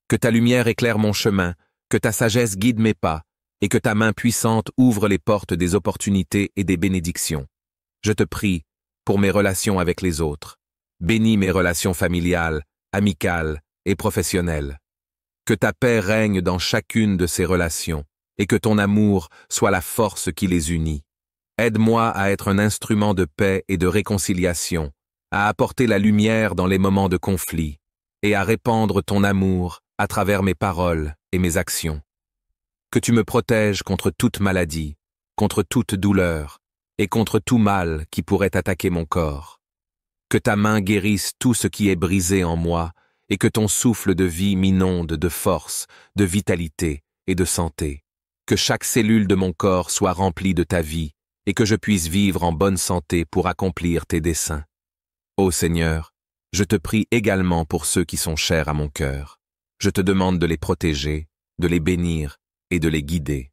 Speaker 1: Que ta lumière éclaire mon chemin, que ta sagesse guide mes pas et que ta main puissante ouvre les portes des opportunités et des bénédictions. Je te prie pour mes relations avec les autres. Bénis mes relations familiales, amicales et professionnelles. Que ta paix règne dans chacune de ces relations et que ton amour soit la force qui les unit. Aide-moi à être un instrument de paix et de réconciliation, à apporter la lumière dans les moments de conflit et à répandre ton amour à travers mes paroles et mes actions. Que tu me protèges contre toute maladie, contre toute douleur et contre tout mal qui pourrait attaquer mon corps. Que ta main guérisse tout ce qui est brisé en moi et que ton souffle de vie m'inonde de force, de vitalité et de santé. Que chaque cellule de mon corps soit remplie de ta vie et que je puisse vivre en bonne santé pour accomplir tes desseins. Ô Seigneur, je te prie également pour ceux qui sont chers à mon cœur. Je te demande de les protéger, de les bénir et de les guider.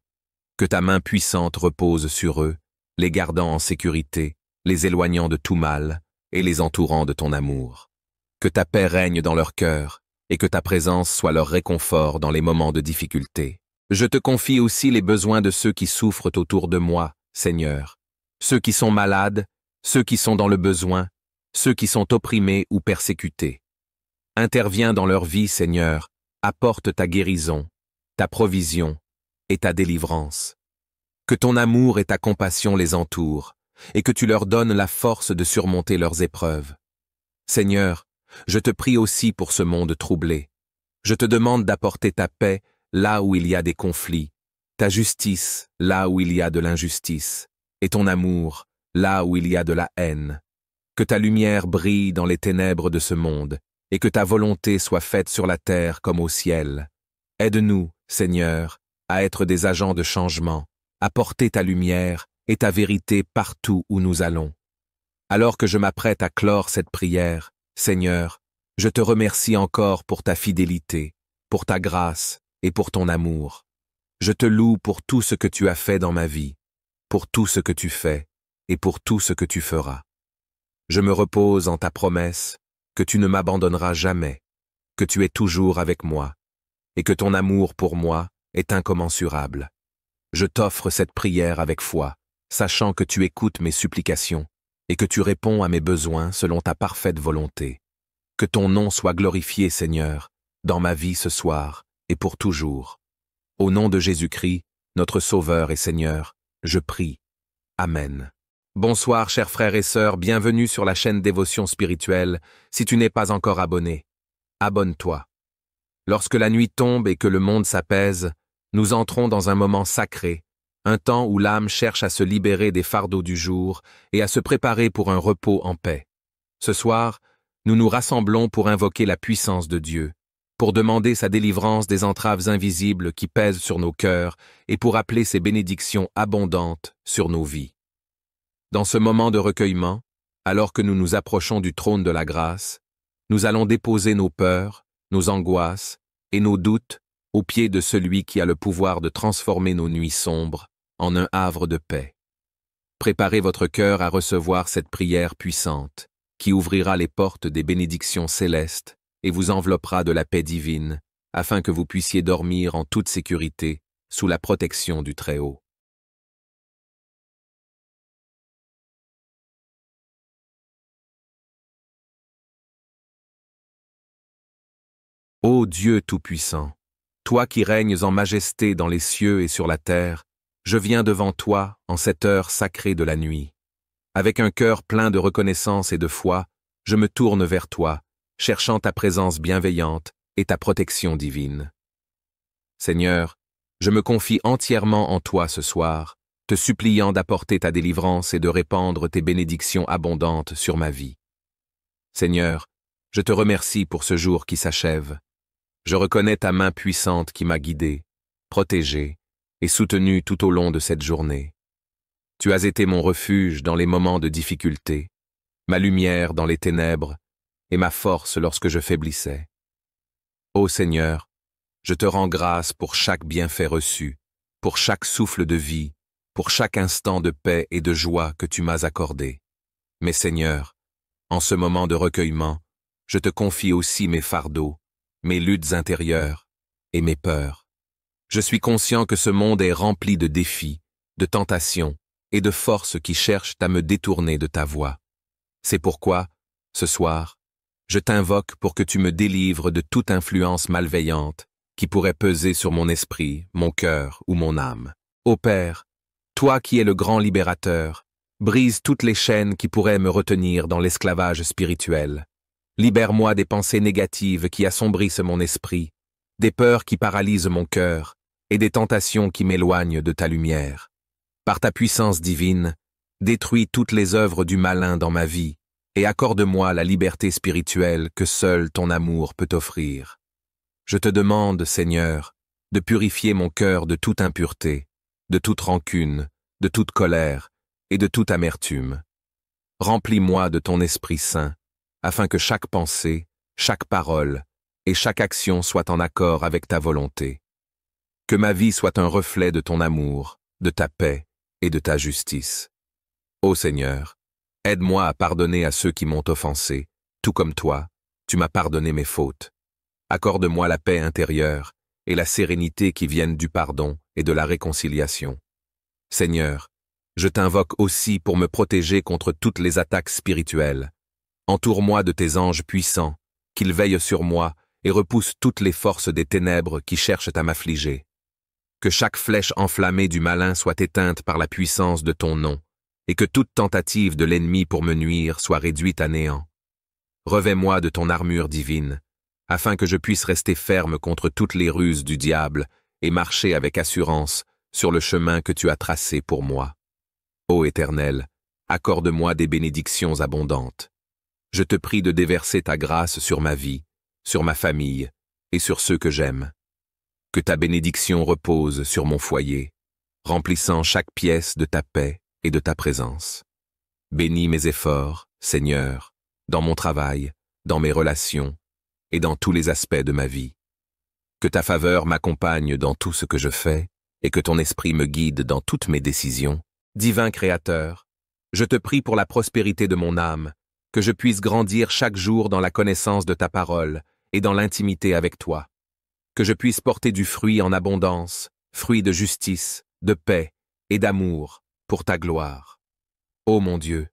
Speaker 1: Que ta main puissante repose sur eux, les gardant en sécurité, les éloignant de tout mal et les entourant de ton amour. Que ta paix règne dans leur cœur et que ta présence soit leur réconfort dans les moments de difficulté. Je te confie aussi les besoins de ceux qui souffrent autour de moi, Seigneur. Ceux qui sont malades, ceux qui sont dans le besoin, ceux qui sont opprimés ou persécutés. Interviens dans leur vie, Seigneur, apporte ta guérison, ta provision et ta délivrance. Que ton amour et ta compassion les entourent, et que tu leur donnes la force de surmonter leurs épreuves. Seigneur, je te prie aussi pour ce monde troublé. Je te demande d'apporter ta paix là où il y a des conflits, ta justice là où il y a de l'injustice, et ton amour là où il y a de la haine. Que ta lumière brille dans les ténèbres de ce monde, et que ta volonté soit faite sur la terre comme au ciel. Aide-nous, Seigneur, à être des agents de changement, à porter ta lumière et ta vérité partout où nous allons. Alors que je m'apprête à clore cette prière, Seigneur, je te remercie encore pour ta fidélité, pour ta grâce et pour ton amour. Je te loue pour tout ce que tu as fait dans ma vie, pour tout ce que tu fais et pour tout ce que tu feras. Je me repose en ta promesse que tu ne m'abandonneras jamais, que tu es toujours avec moi, et que ton amour pour moi est incommensurable. Je t'offre cette prière avec foi, sachant que tu écoutes mes supplications et que tu réponds à mes besoins selon ta parfaite volonté. Que ton nom soit glorifié, Seigneur, dans ma vie ce soir et pour toujours. Au nom de Jésus-Christ, notre Sauveur et Seigneur, je prie. Amen. Bonsoir, chers frères et sœurs, bienvenue sur la chaîne Dévotion Spirituelle. Si tu n'es pas encore abonné, abonne-toi. Lorsque la nuit tombe et que le monde s'apaise, nous entrons dans un moment sacré, un temps où l'âme cherche à se libérer des fardeaux du jour et à se préparer pour un repos en paix. Ce soir, nous nous rassemblons pour invoquer la puissance de Dieu, pour demander sa délivrance des entraves invisibles qui pèsent sur nos cœurs et pour appeler ses bénédictions abondantes sur nos vies. Dans ce moment de recueillement, alors que nous nous approchons du trône de la grâce, nous allons déposer nos peurs, nos angoisses et nos doutes aux pieds de celui qui a le pouvoir de transformer nos nuits sombres en un havre de paix. Préparez votre cœur à recevoir cette prière puissante, qui ouvrira les portes des bénédictions célestes et vous enveloppera de la paix divine, afin que vous puissiez dormir en toute sécurité sous la protection du Très-Haut. Ô Dieu Tout-Puissant, toi qui règnes en majesté dans les cieux et sur la terre, je viens devant toi en cette heure sacrée de la nuit. Avec un cœur plein de reconnaissance et de foi, je me tourne vers toi, cherchant ta présence bienveillante et ta protection divine. Seigneur, je me confie entièrement en toi ce soir, te suppliant d'apporter ta délivrance et de répandre tes bénédictions abondantes sur ma vie. Seigneur, je te remercie pour ce jour qui s'achève. Je reconnais ta main puissante qui m'a guidé, protégé et soutenu tout au long de cette journée. Tu as été mon refuge dans les moments de difficulté, ma lumière dans les ténèbres et ma force lorsque je faiblissais. Ô Seigneur, je te rends grâce pour chaque bienfait reçu, pour chaque souffle de vie, pour chaque instant de paix et de joie que tu m'as accordé. Mais Seigneur, en ce moment de recueillement, je te confie aussi mes fardeaux, mes luttes intérieures et mes peurs. Je suis conscient que ce monde est rempli de défis, de tentations et de forces qui cherchent à me détourner de ta voie. C'est pourquoi, ce soir, je t'invoque pour que tu me délivres de toute influence malveillante qui pourrait peser sur mon esprit, mon cœur ou mon âme. Ô Père, toi qui es le grand libérateur, brise toutes les chaînes qui pourraient me retenir dans l'esclavage spirituel. Libère-moi des pensées négatives qui assombrissent mon esprit, des peurs qui paralysent mon cœur et des tentations qui m'éloignent de ta lumière. Par ta puissance divine, détruis toutes les œuvres du malin dans ma vie et accorde-moi la liberté spirituelle que seul ton amour peut offrir. Je te demande, Seigneur, de purifier mon cœur de toute impureté, de toute rancune, de toute colère et de toute amertume. Remplis-moi de ton Esprit Saint, afin que chaque pensée, chaque parole et chaque action soient en accord avec ta volonté. Que ma vie soit un reflet de ton amour, de ta paix et de ta justice. Ô Seigneur, aide-moi à pardonner à ceux qui m'ont offensé, tout comme toi, tu m'as pardonné mes fautes. Accorde-moi la paix intérieure et la sérénité qui viennent du pardon et de la réconciliation. Seigneur, je t'invoque aussi pour me protéger contre toutes les attaques spirituelles. Entoure-moi de tes anges puissants, qu'ils veillent sur moi et repoussent toutes les forces des ténèbres qui cherchent à m'affliger. Que chaque flèche enflammée du malin soit éteinte par la puissance de ton nom, et que toute tentative de l'ennemi pour me nuire soit réduite à néant. Revêt-moi de ton armure divine, afin que je puisse rester ferme contre toutes les ruses du diable et marcher avec assurance sur le chemin que tu as tracé pour moi. Ô Éternel, accorde-moi des bénédictions abondantes. Je te prie de déverser ta grâce sur ma vie, sur ma famille et sur ceux que j'aime. Que ta bénédiction repose sur mon foyer, remplissant chaque pièce de ta paix et de ta présence. Bénis mes efforts, Seigneur, dans mon travail, dans mes relations et dans tous les aspects de ma vie. Que ta faveur m'accompagne dans tout ce que je fais et que ton esprit me guide dans toutes mes décisions. Divin Créateur, je te prie pour la prospérité de mon âme, que je puisse grandir chaque jour dans la connaissance de ta parole et dans l'intimité avec toi. que je puisse porter du fruit en abondance, fruit de justice, de paix et d'amour, pour ta gloire. Ô mon Dieu,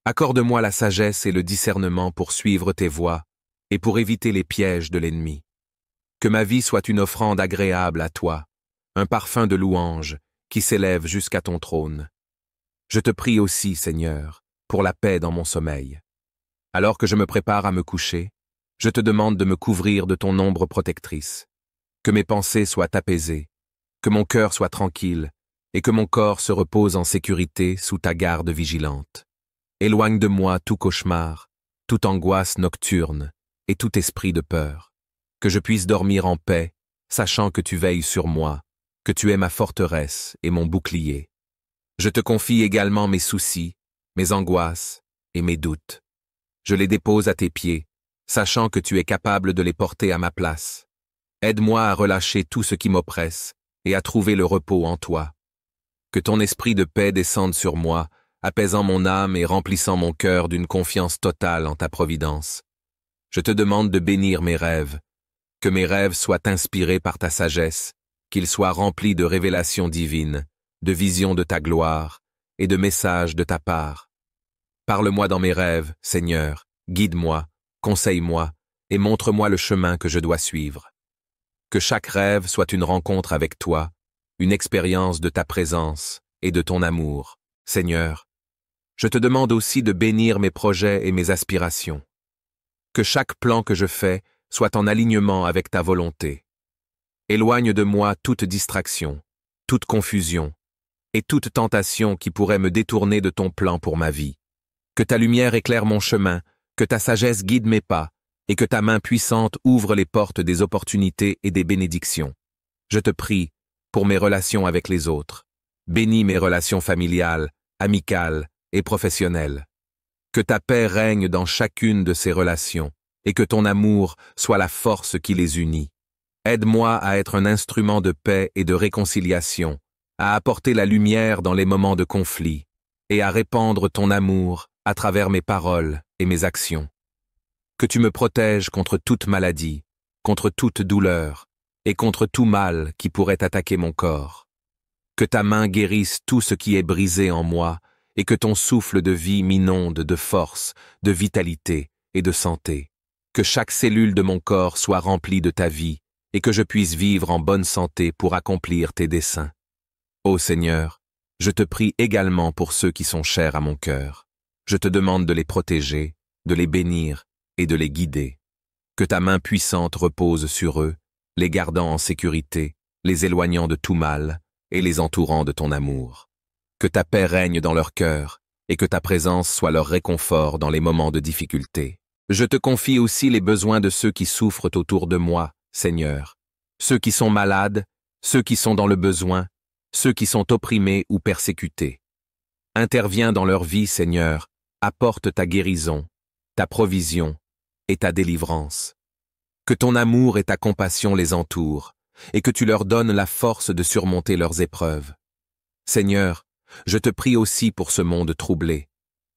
Speaker 1: accorde-moi la sagesse et le discernement pour suivre tes voies et pour éviter les pièges de l'ennemi. Que ma vie soit une offrande agréable à toi, un parfum de louange qui s'élève jusqu'à ton trône. Je te prie aussi, Seigneur, pour la paix dans mon sommeil. Alors que je me prépare à me coucher, je te demande de me couvrir de ton ombre protectrice. Que mes pensées soient apaisées, que mon cœur soit tranquille et que mon corps se repose en sécurité sous ta garde vigilante. Éloigne de moi tout cauchemar, toute angoisse nocturne et tout esprit de peur. Que je puisse dormir en paix, sachant que tu veilles sur moi, que tu es ma forteresse et mon bouclier. Je te confie également mes soucis, mes angoisses et mes doutes. Je les dépose à tes pieds, sachant que tu es capable de les porter à ma place. Aide-moi à relâcher tout ce qui m'oppresse et à trouver le repos en toi. Que ton esprit de paix descende sur moi, apaisant mon âme et remplissant mon cœur d'une confiance totale en ta providence. Je te demande de bénir mes rêves, que mes rêves soient inspirés par ta sagesse, qu'ils soient remplis de révélations divines, de visions de ta gloire et de messages de ta part. Parle-moi dans mes rêves, Seigneur, guide-moi, conseille-moi et montre-moi le chemin que je dois suivre. Que chaque rêve soit une rencontre avec toi, une expérience de ta présence et de ton amour, Seigneur. Je te demande aussi de bénir mes projets et mes aspirations. Que chaque plan que je fais soit en alignement avec ta volonté. Éloigne de moi toute distraction, toute confusion et toute tentation qui pourrait me détourner de ton plan pour ma vie. Que ta lumière éclaire mon chemin, que ta sagesse guide mes pas et que ta main puissante ouvre les portes des opportunités et des bénédictions. Je te prie pour mes relations avec les autres. Bénis mes relations familiales, amicales et professionnelles. Que ta paix règne dans chacune de ces relations et que ton amour soit la force qui les unit. Aide-moi à être un instrument de paix et de réconciliation, à apporter la lumière dans les moments de conflit et à répandre ton amour à travers mes paroles et mes actions. Que tu me protèges contre toute maladie, contre toute douleur et contre tout mal qui pourrait attaquer mon corps. Que ta main guérisse tout ce qui est brisé en moi et que ton souffle de vie m'inonde de force, de vitalité et de santé. Que chaque cellule de mon corps soit remplie de ta vie et que je puisse vivre en bonne santé pour accomplir tes desseins. Ô Seigneur, je te prie également pour ceux qui sont chers à mon cœur. Je te demande de les protéger, de les bénir et de les guider. Que ta main puissante repose sur eux, les gardant en sécurité, les éloignant de tout mal et les entourant de ton amour. Que ta paix règne dans leur cœur et que ta présence soit leur réconfort dans les moments de difficulté. Je te confie aussi les besoins de ceux qui souffrent autour de moi, Seigneur. Ceux qui sont malades, ceux qui sont dans le besoin, ceux qui sont opprimés ou persécutés. Interviens dans leur vie, Seigneur, apporte ta guérison, ta provision et ta délivrance. Que ton amour et ta compassion les entourent, et que tu leur donnes la force de surmonter leurs épreuves. Seigneur, je te prie aussi pour ce monde troublé.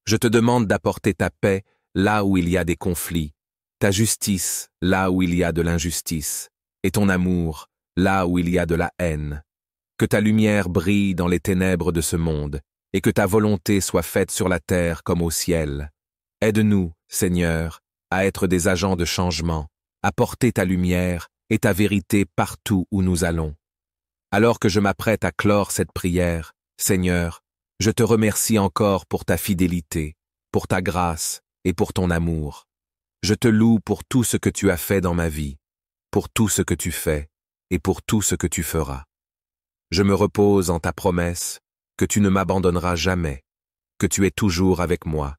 Speaker 1: Je te demande d'apporter ta paix là où il y a des conflits, ta justice là où il y a de l'injustice, et ton amour là où il y a de la haine. Que ta lumière brille dans les ténèbres de ce monde, et que ta volonté soit faite sur la terre comme au ciel. Aide-nous, Seigneur, à être des agents de changement, à porter ta lumière et ta vérité partout où nous allons. Alors que je m'apprête à clore cette prière, Seigneur, je te remercie encore pour ta fidélité, pour ta grâce et pour ton amour. Je te loue pour tout ce que tu as fait dans ma vie, pour tout ce que tu fais et pour tout ce que tu feras. Je me repose en ta promesse que tu ne m'abandonneras jamais, que tu es toujours avec moi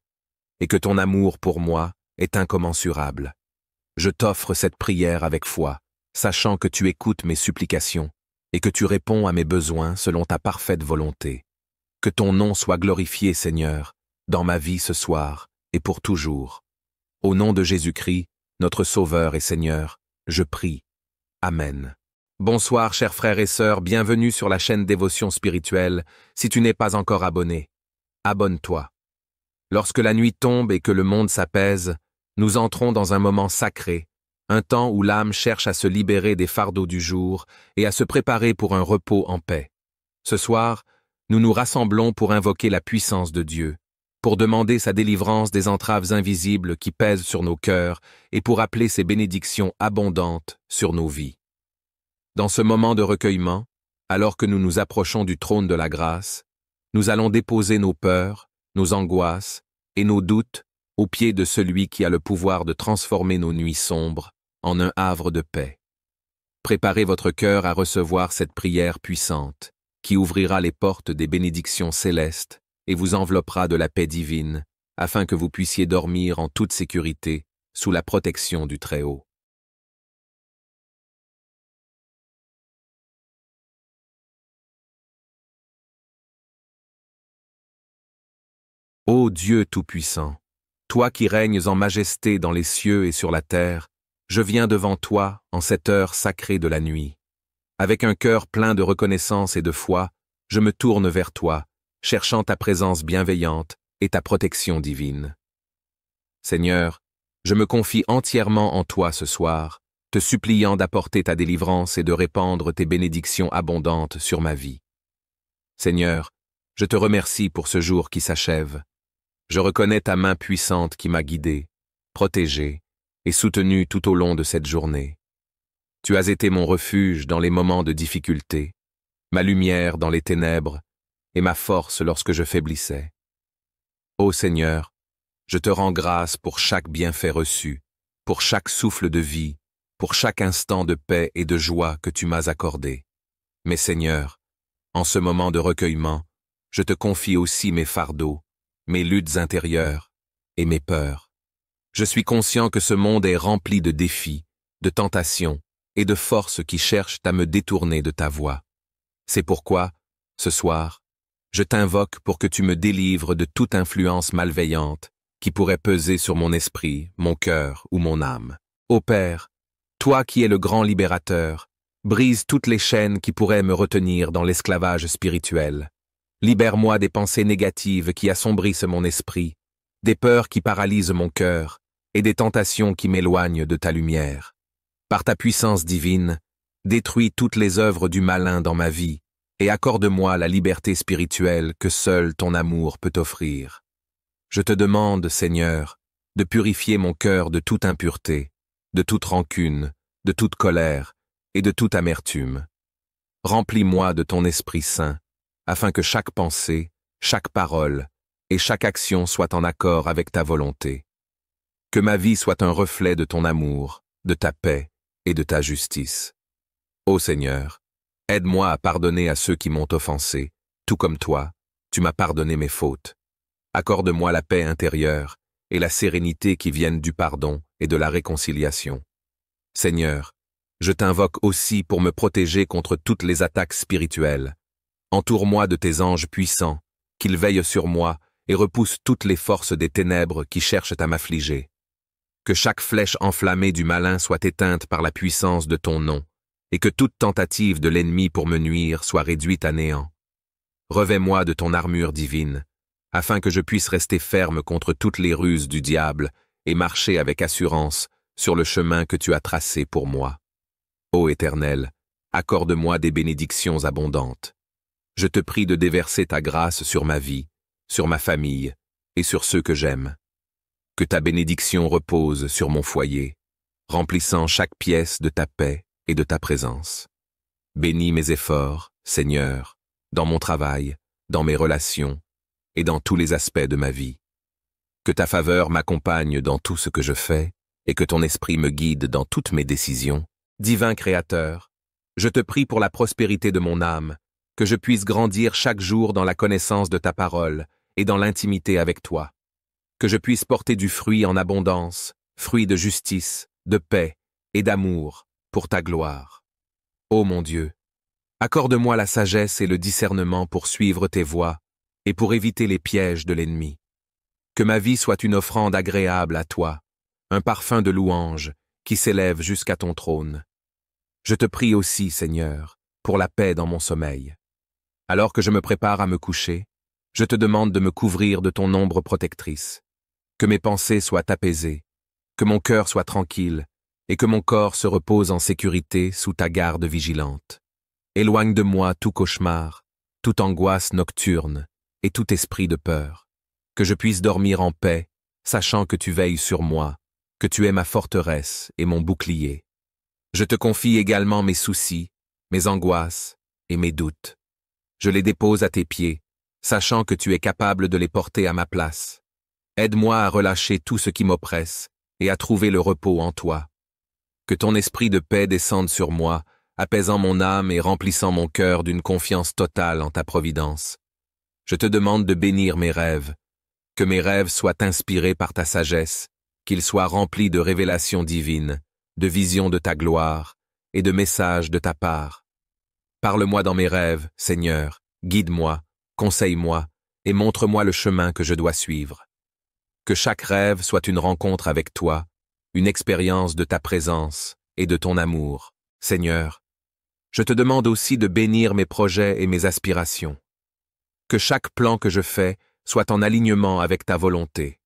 Speaker 1: et que ton amour pour moi est incommensurable. Je t'offre cette prière avec foi, sachant que tu écoutes mes supplications et que tu réponds à mes besoins selon ta parfaite volonté. Que ton nom soit glorifié, Seigneur, dans ma vie ce soir et pour toujours. Au nom de Jésus-Christ, notre Sauveur et Seigneur, je prie. Amen. Bonsoir, chers frères et sœurs, bienvenue sur la chaîne Dévotion Spirituelle. Si tu n'es pas encore abonné, abonne-toi. Lorsque la nuit tombe et que le monde s'apaise, nous entrons dans un moment sacré, un temps où l'âme cherche à se libérer des fardeaux du jour et à se préparer pour un repos en paix. Ce soir, nous nous rassemblons pour invoquer la puissance de Dieu, pour demander sa délivrance des entraves invisibles qui pèsent sur nos cœurs et pour appeler ses bénédictions abondantes sur nos vies. Dans ce moment de recueillement, alors que nous nous approchons du trône de la grâce, nous allons déposer nos peurs, nos angoisses et nos doutes aux pieds de celui qui a le pouvoir de transformer nos nuits sombres en un havre de paix. Préparez votre cœur à recevoir cette prière puissante, qui ouvrira les portes des bénédictions célestes et vous enveloppera de la paix divine, afin que vous puissiez dormir en toute sécurité sous la protection du Très-Haut. Ô Dieu Tout-Puissant, toi qui règnes en majesté dans les cieux et sur la terre, je viens devant toi en cette heure sacrée de la nuit. Avec un cœur plein de reconnaissance et de foi, je me tourne vers toi, cherchant ta présence bienveillante et ta protection divine. Seigneur, je me confie entièrement en toi ce soir, te suppliant d'apporter ta délivrance et de répandre tes bénédictions abondantes sur ma vie. Seigneur, je te remercie pour ce jour qui s'achève. Je reconnais ta main puissante qui m'a guidé, protégé et soutenu tout au long de cette journée. Tu as été mon refuge dans les moments de difficulté, ma lumière dans les ténèbres et ma force lorsque je faiblissais. Ô Seigneur, je te rends grâce pour chaque bienfait reçu, pour chaque souffle de vie, pour chaque instant de paix et de joie que tu m'as accordé. Mais Seigneur, en ce moment de recueillement, je te confie aussi mes fardeaux, mes luttes intérieures et mes peurs. Je suis conscient que ce monde est rempli de défis, de tentations et de forces qui cherchent à me détourner de ta voie. C'est pourquoi, ce soir, je t'invoque pour que tu me délivres de toute influence malveillante qui pourrait peser sur mon esprit, mon cœur ou mon âme. Ô Père, toi qui es le grand libérateur, brise toutes les chaînes qui pourraient me retenir dans l'esclavage spirituel. Libère-moi des pensées négatives qui assombrissent mon esprit, des peurs qui paralysent mon cœur et des tentations qui m'éloignent de ta lumière. Par ta puissance divine, détruis toutes les œuvres du malin dans ma vie et accorde-moi la liberté spirituelle que seul ton amour peut offrir. Je te demande, Seigneur, de purifier mon cœur de toute impureté, de toute rancune, de toute colère et de toute amertume. Remplis-moi de ton Esprit Saint, afin que chaque pensée, chaque parole et chaque action soient en accord avec ta volonté. Que ma vie soit un reflet de ton amour, de ta paix et de ta justice. Ô Seigneur, aide-moi à pardonner à ceux qui m'ont offensé, tout comme toi, tu m'as pardonné mes fautes. Accorde-moi la paix intérieure et la sérénité qui viennent du pardon et de la réconciliation. Seigneur, je t'invoque aussi pour me protéger contre toutes les attaques spirituelles. Entoure-moi de tes anges puissants, qu'ils veillent sur moi et repoussent toutes les forces des ténèbres qui cherchent à m'affliger. Que chaque flèche enflammée du malin soit éteinte par la puissance de ton nom, et que toute tentative de l'ennemi pour me nuire soit réduite à néant. Revêt-moi de ton armure divine, afin que je puisse rester ferme contre toutes les ruses du diable et marcher avec assurance sur le chemin que tu as tracé pour moi. Ô Éternel, accorde-moi des bénédictions abondantes. Je te prie de déverser ta grâce sur ma vie, sur ma famille et sur ceux que j'aime. Que ta bénédiction repose sur mon foyer, remplissant chaque pièce de ta paix et de ta présence. Bénis mes efforts, Seigneur, dans mon travail, dans mes relations et dans tous les aspects de ma vie. Que ta faveur m'accompagne dans tout ce que je fais et que ton esprit me guide dans toutes mes décisions. Divin Créateur, je te prie pour la prospérité de mon âme, que je puisse grandir chaque jour dans la connaissance de ta parole et dans l'intimité avec toi. Que je puisse porter du fruit en abondance, fruit de justice, de paix et d'amour pour ta gloire. Ô mon Dieu, accorde-moi la sagesse et le discernement pour suivre tes voies et pour éviter les pièges de l'ennemi. Que ma vie soit une offrande agréable à toi, un parfum de louange qui s'élève jusqu'à ton trône. Je te prie aussi, Seigneur, pour la paix dans mon sommeil. Alors que je me prépare à me coucher, je te demande de me couvrir de ton ombre protectrice. Que mes pensées soient apaisées, que mon cœur soit tranquille et que mon corps se repose en sécurité sous ta garde vigilante. Éloigne de moi tout cauchemar, toute angoisse nocturne et tout esprit de peur. Que je puisse dormir en paix, sachant que tu veilles sur moi, que tu es ma forteresse et mon bouclier. Je te confie également mes soucis, mes angoisses et mes doutes. Je les dépose à tes pieds, sachant que tu es capable de les porter à ma place. Aide-moi à relâcher tout ce qui m'oppresse et à trouver le repos en toi. Que ton esprit de paix descende sur moi, apaisant mon âme et remplissant mon cœur d'une confiance totale en ta providence. Je te demande de bénir mes rêves, que mes rêves soient inspirés par ta sagesse, qu'ils soient remplis de révélations divines, de visions de ta gloire et de messages de ta part. Parle-moi dans mes rêves, Seigneur, guide-moi, conseille-moi et montre-moi le chemin que je dois suivre. Que chaque rêve soit une rencontre avec toi, une expérience de ta présence et de ton amour, Seigneur. Je te demande aussi de bénir mes projets et mes aspirations. Que chaque plan que je fais soit en alignement avec ta volonté.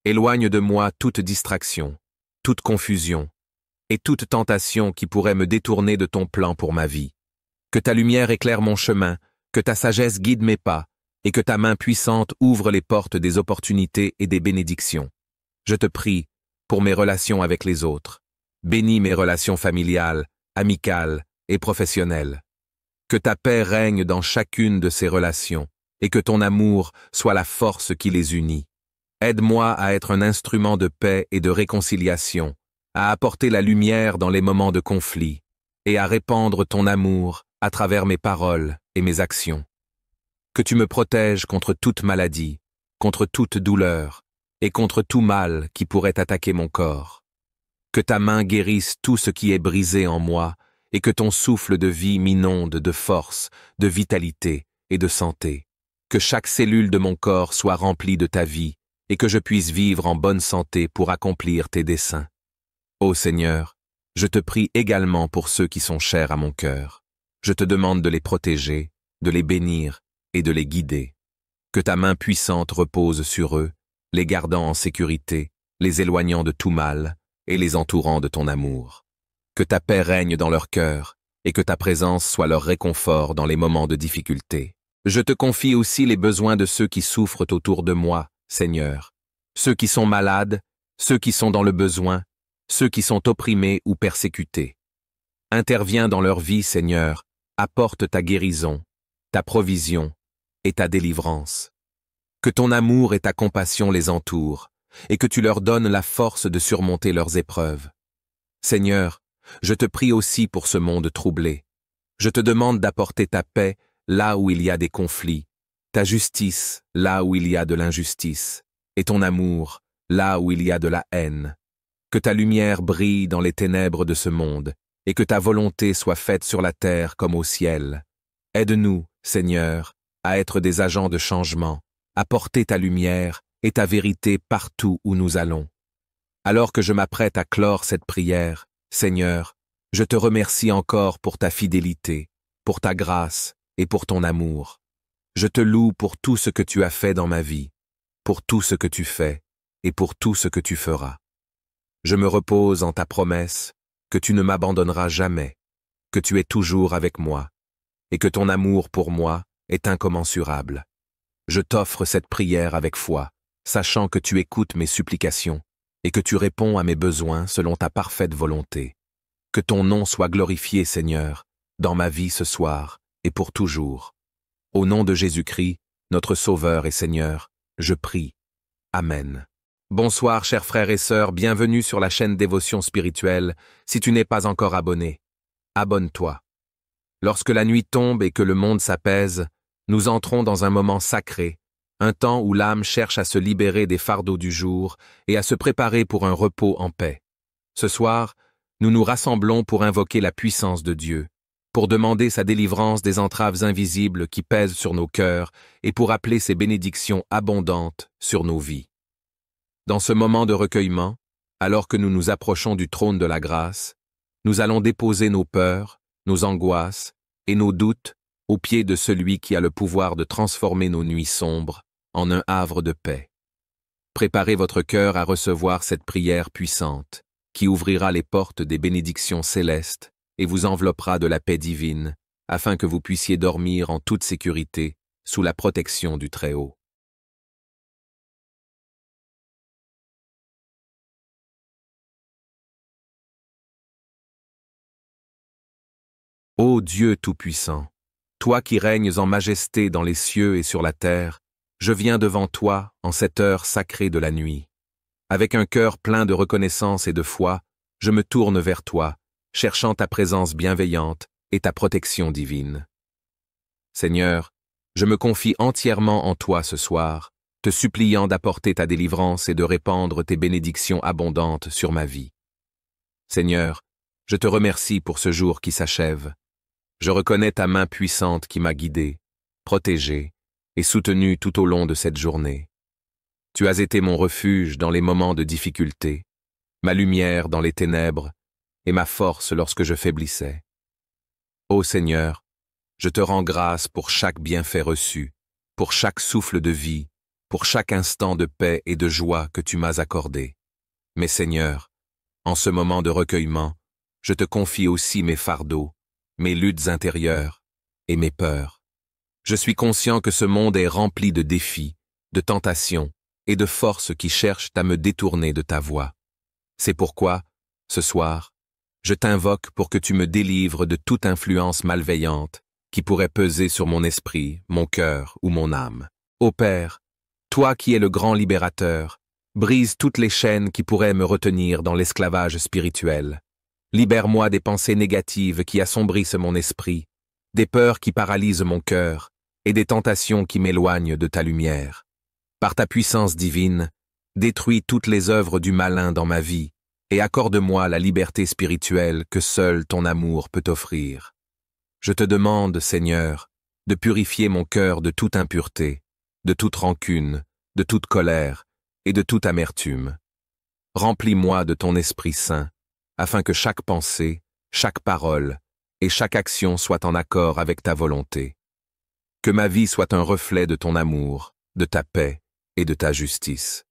Speaker 1: Éloigne de moi toute distraction, toute confusion et toute tentation qui pourrait me détourner de ton plan pour ma vie. Que ta lumière éclaire mon chemin, que ta sagesse guide mes pas et que ta main puissante ouvre les portes des opportunités et des bénédictions. Je te prie pour mes relations avec les autres. Bénis mes relations familiales, amicales et professionnelles. Que ta paix règne dans chacune de ces relations et que ton amour soit la force qui les unit. Aide-moi à être un instrument de paix et de réconciliation, à apporter la lumière dans les moments de conflit et à répandre ton amour à travers mes paroles et mes actions. Que tu me protèges contre toute maladie, contre toute douleur et contre tout mal qui pourrait attaquer mon corps. Que ta main guérisse tout ce qui est brisé en moi et que ton souffle de vie m'inonde de force, de vitalité et de santé. Que chaque cellule de mon corps soit remplie de ta vie et que je puisse vivre en bonne santé pour accomplir tes desseins. Ô Seigneur, je te prie également pour ceux qui sont chers à mon cœur. Je te demande de les protéger, de les bénir et de les guider. Que ta main puissante repose sur eux, les gardant en sécurité, les éloignant de tout mal et les entourant de ton amour. Que ta paix règne dans leur cœur et que ta présence soit leur réconfort dans les moments de difficulté. Je te confie aussi les besoins de ceux qui souffrent autour de moi, Seigneur. Ceux qui sont malades, ceux qui sont dans le besoin, ceux qui sont opprimés ou persécutés. Interviens dans leur vie, Seigneur, apporte ta guérison, ta provision et ta délivrance. Que ton amour et ta compassion les entourent, et que tu leur donnes la force de surmonter leurs épreuves. Seigneur, je te prie aussi pour ce monde troublé. Je te demande d'apporter ta paix là où il y a des conflits, ta justice là où il y a de l'injustice, et ton amour là où il y a de la haine. Que ta lumière brille dans les ténèbres de ce monde, et que ta volonté soit faite sur la terre comme au ciel. Aide-nous, Seigneur, à être des agents de changement, à porter ta lumière et ta vérité partout où nous allons. Alors que je m'apprête à clore cette prière, Seigneur, je te remercie encore pour ta fidélité, pour ta grâce et pour ton amour. Je te loue pour tout ce que tu as fait dans ma vie, pour tout ce que tu fais et pour tout ce que tu feras. Je me repose en ta promesse que tu ne m'abandonneras jamais, que tu es toujours avec moi et que ton amour pour moi est incommensurable. Je t'offre cette prière avec foi, sachant que tu écoutes mes supplications et que tu réponds à mes besoins selon ta parfaite volonté. Que ton nom soit glorifié, Seigneur, dans ma vie ce soir et pour toujours. Au nom de Jésus-Christ, notre Sauveur et Seigneur, je prie. Amen. Bonsoir, chers frères et sœurs, bienvenue sur la chaîne Dévotion Spirituelle. Si tu n'es pas encore abonné, abonne-toi. Lorsque la nuit tombe et que le monde s'apaise, nous entrons dans un moment sacré, un temps où l'âme cherche à se libérer des fardeaux du jour et à se préparer pour un repos en paix. Ce soir, nous nous rassemblons pour invoquer la puissance de Dieu, pour demander sa délivrance des entraves invisibles qui pèsent sur nos cœurs et pour appeler ses bénédictions abondantes sur nos vies. Dans ce moment de recueillement, alors que nous nous approchons du trône de la grâce, nous allons déposer nos peurs, nos angoisses et nos doutes aux pieds de celui qui a le pouvoir de transformer nos nuits sombres en un havre de paix. Préparez votre cœur à recevoir cette prière puissante, qui ouvrira les portes des bénédictions célestes et vous enveloppera de la paix divine, afin que vous puissiez dormir en toute sécurité sous la protection du Très-Haut. Ô Dieu Tout-Puissant, toi qui règnes en majesté dans les cieux et sur la terre, je viens devant toi en cette heure sacrée de la nuit. Avec un cœur plein de reconnaissance et de foi, je me tourne vers toi, cherchant ta présence bienveillante et ta protection divine. Seigneur, je me confie entièrement en toi ce soir, te suppliant d'apporter ta délivrance et de répandre tes bénédictions abondantes sur ma vie. Seigneur, je te remercie pour ce jour qui s'achève. Je reconnais ta main puissante qui m'a guidé, protégé et soutenu tout au long de cette journée. Tu as été mon refuge dans les moments de difficulté, ma lumière dans les ténèbres et ma force lorsque je faiblissais. Ô Seigneur, je te rends grâce pour chaque bienfait reçu, pour chaque souffle de vie, pour chaque instant de paix et de joie que tu m'as accordé. Mais Seigneur, en ce moment de recueillement, je te confie aussi mes fardeaux, mes luttes intérieures et mes peurs. Je suis conscient que ce monde est rempli de défis, de tentations et de forces qui cherchent à me détourner de ta voie. C'est pourquoi, ce soir, je t'invoque pour que tu me délivres de toute influence malveillante qui pourrait peser sur mon esprit, mon cœur ou mon âme. Ô Père, toi qui es le grand libérateur, brise toutes les chaînes qui pourraient me retenir dans l'esclavage spirituel. Libère-moi des pensées négatives qui assombrissent mon esprit, des peurs qui paralysent mon cœur et des tentations qui m'éloignent de ta lumière. Par ta puissance divine, détruis toutes les œuvres du malin dans ma vie et accorde-moi la liberté spirituelle que seul ton amour peut offrir. Je te demande, Seigneur, de purifier mon cœur de toute impureté, de toute rancune, de toute colère et de toute amertume. Remplis-moi de ton Esprit Saint, afin que chaque pensée, chaque parole et chaque action soient en accord avec ta volonté. Que ma vie soit un reflet de ton amour, de ta paix et de ta justice.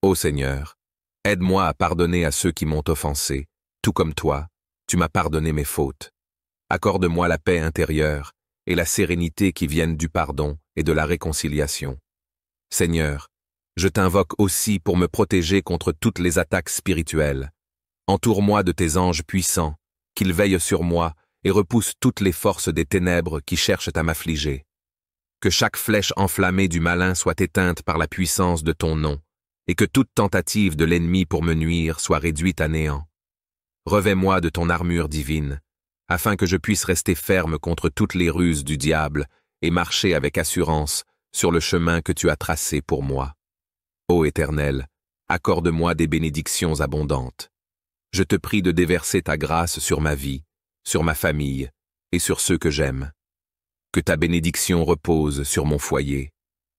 Speaker 1: Ô Seigneur, aide-moi à pardonner à ceux qui m'ont offensé, tout comme toi, tu m'as pardonné mes fautes. Accorde-moi la paix intérieure et la sérénité qui viennent du pardon et de la réconciliation. Seigneur, je t'invoque aussi pour me protéger contre toutes les attaques spirituelles. Entoure-moi de tes anges puissants, qu'ils veillent sur moi et repoussent toutes les forces des ténèbres qui cherchent à m'affliger. Que chaque flèche enflammée du malin soit éteinte par la puissance de ton nom, et que toute tentative de l'ennemi pour me nuire soit réduite à néant. Revêt-moi de ton armure divine, afin que je puisse rester ferme contre toutes les ruses du diable et marcher avec assurance sur le chemin que tu as tracé pour moi. Ô Éternel, accorde-moi des bénédictions abondantes. Je te prie de déverser ta grâce sur ma vie, sur ma famille et sur ceux que j'aime. Que ta bénédiction repose sur mon foyer,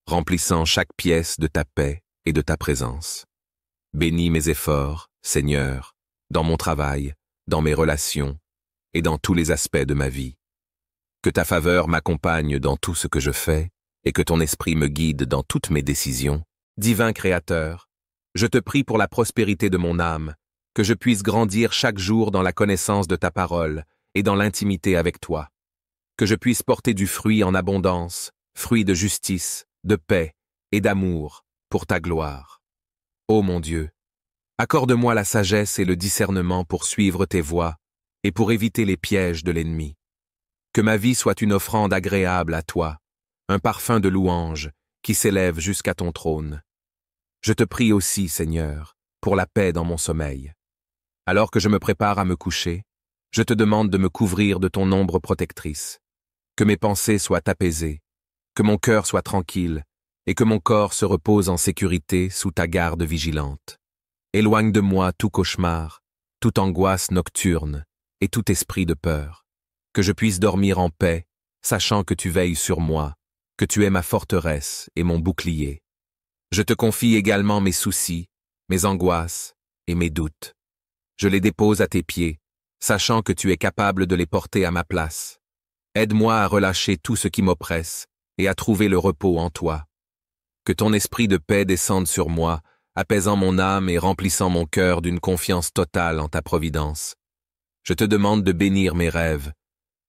Speaker 1: remplissant chaque pièce de ta paix et de ta présence. Bénis mes efforts, Seigneur, dans mon travail, dans mes relations et dans tous les aspects de ma vie. Que ta faveur m'accompagne dans tout ce que je fais et que ton esprit me guide dans toutes mes décisions. Divin Créateur, je te prie pour la prospérité de mon âme, que je puisse grandir chaque jour dans la connaissance de ta parole et dans l'intimité avec toi. Que je puisse porter du fruit en abondance, fruit de justice, de paix et d'amour pour ta gloire. Ô mon Dieu, accorde-moi la sagesse et le discernement pour suivre tes voies et pour éviter les pièges de l'ennemi. Que ma vie soit une offrande agréable à toi, un parfum de louange qui s'élève jusqu'à ton trône. Je te prie aussi, Seigneur, pour la paix dans mon sommeil. Alors que je me prépare à me coucher, je te demande de me couvrir de ton ombre protectrice. Que mes pensées soient apaisées, que mon cœur soit tranquille et que mon corps se repose en sécurité sous ta garde vigilante. Éloigne de moi tout cauchemar, toute angoisse nocturne et tout esprit de peur. Que je puisse dormir en paix, sachant que tu veilles sur moi, que tu es ma forteresse et mon bouclier. Je te confie également mes soucis, mes angoisses et mes doutes. Je les dépose à tes pieds, sachant que tu es capable de les porter à ma place. Aide-moi à relâcher tout ce qui m'oppresse et à trouver le repos en toi. Que ton esprit de paix descende sur moi, apaisant mon âme et remplissant mon cœur d'une confiance totale en ta providence. Je te demande de bénir mes rêves,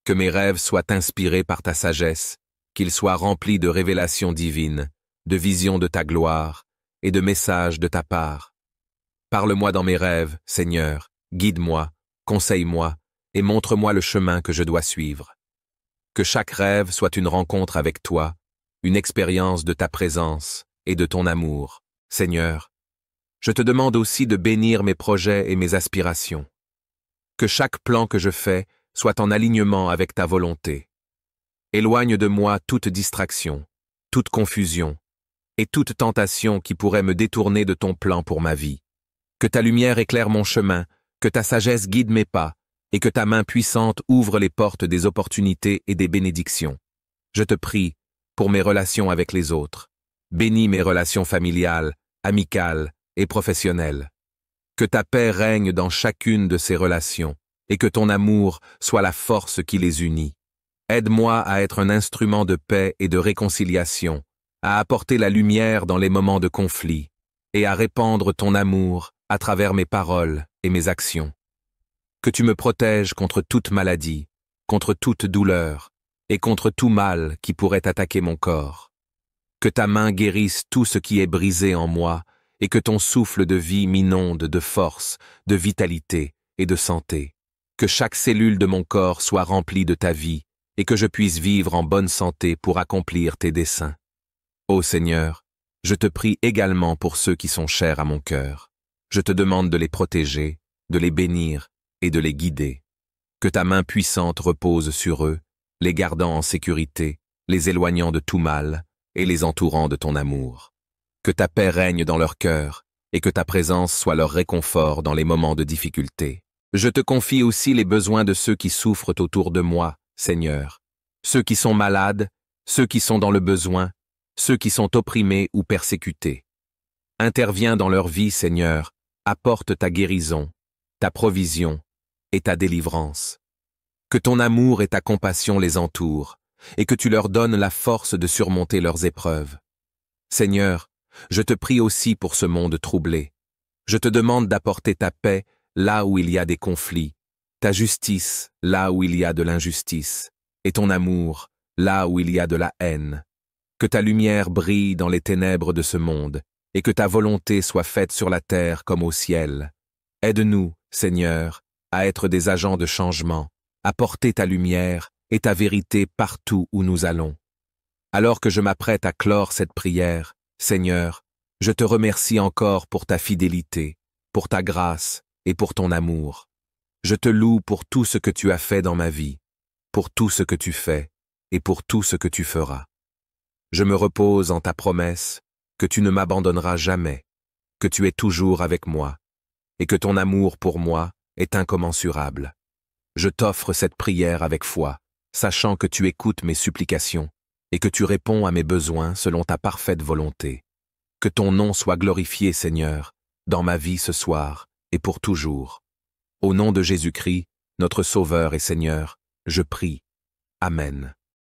Speaker 1: que mes rêves soient inspirés par ta sagesse, qu'ils soient remplis de révélations divines, de visions de ta gloire et de messages de ta part. Parle-moi dans mes rêves, Seigneur, guide-moi, conseille-moi et montre-moi le chemin que je dois suivre. Que chaque rêve soit une rencontre avec toi, une expérience de ta présence et de ton amour, Seigneur. Je te demande aussi de bénir mes projets et mes aspirations. Que chaque plan que je fais soit en alignement avec ta volonté. Éloigne de moi toute distraction, toute confusion et toute tentation qui pourrait me détourner de ton plan pour ma vie. Que ta lumière éclaire mon chemin, que ta sagesse guide mes pas et que ta main puissante ouvre les portes des opportunités et des bénédictions. Je te prie pour mes relations avec les autres. Bénis mes relations familiales, amicales et professionnelles. Que ta paix règne dans chacune de ces relations et que ton amour soit la force qui les unit. Aide-moi à être un instrument de paix et de réconciliation, à apporter la lumière dans les moments de conflit et à répandre ton amour à travers mes paroles et mes actions. Que tu me protèges contre toute maladie, contre toute douleur et contre tout mal qui pourrait attaquer mon corps. Que ta main guérisse tout ce qui est brisé en moi et que ton souffle de vie m'inonde de force, de vitalité et de santé. Que chaque cellule de mon corps soit remplie de ta vie et que je puisse vivre en bonne santé pour accomplir tes desseins. Ô Seigneur, je te prie également pour ceux qui sont chers à mon cœur. Je te demande de les protéger, de les bénir et de les guider. Que ta main puissante repose sur eux, les gardant en sécurité, les éloignant de tout mal et les entourant de ton amour. Que ta paix règne dans leur cœur et que ta présence soit leur réconfort dans les moments de difficulté. Je te confie aussi les besoins de ceux qui souffrent autour de moi, Seigneur. Ceux qui sont malades, ceux qui sont dans le besoin, ceux qui sont opprimés ou persécutés. Interviens dans leur vie, Seigneur, apporte ta guérison, ta provision et ta délivrance. Que ton amour et ta compassion les entourent, et que tu leur donnes la force de surmonter leurs épreuves. Seigneur, je te prie aussi pour ce monde troublé. Je te demande d'apporter ta paix là où il y a des conflits, ta justice là où il y a de l'injustice, et ton amour là où il y a de la haine. Que ta lumière brille dans les ténèbres de ce monde, et que ta volonté soit faite sur la terre comme au ciel. Aide-nous, Seigneur, à être des agents de changement, à porter ta lumière et ta vérité partout où nous allons. Alors que je m'apprête à clore cette prière, Seigneur, je te remercie encore pour ta fidélité, pour ta grâce et pour ton amour. Je te loue pour tout ce que tu as fait dans ma vie, pour tout ce que tu fais et pour tout ce que tu feras. Je me repose en ta promesse que tu ne m'abandonneras jamais, que tu es toujours avec moi et que ton amour pour moi est incommensurable. Je t'offre cette prière avec foi, sachant que tu écoutes mes supplications et que tu réponds à mes besoins selon ta parfaite volonté. Que ton nom soit glorifié, Seigneur, dans ma vie ce soir et pour toujours. Au nom de Jésus-Christ, notre Sauveur et Seigneur, je prie. Amen.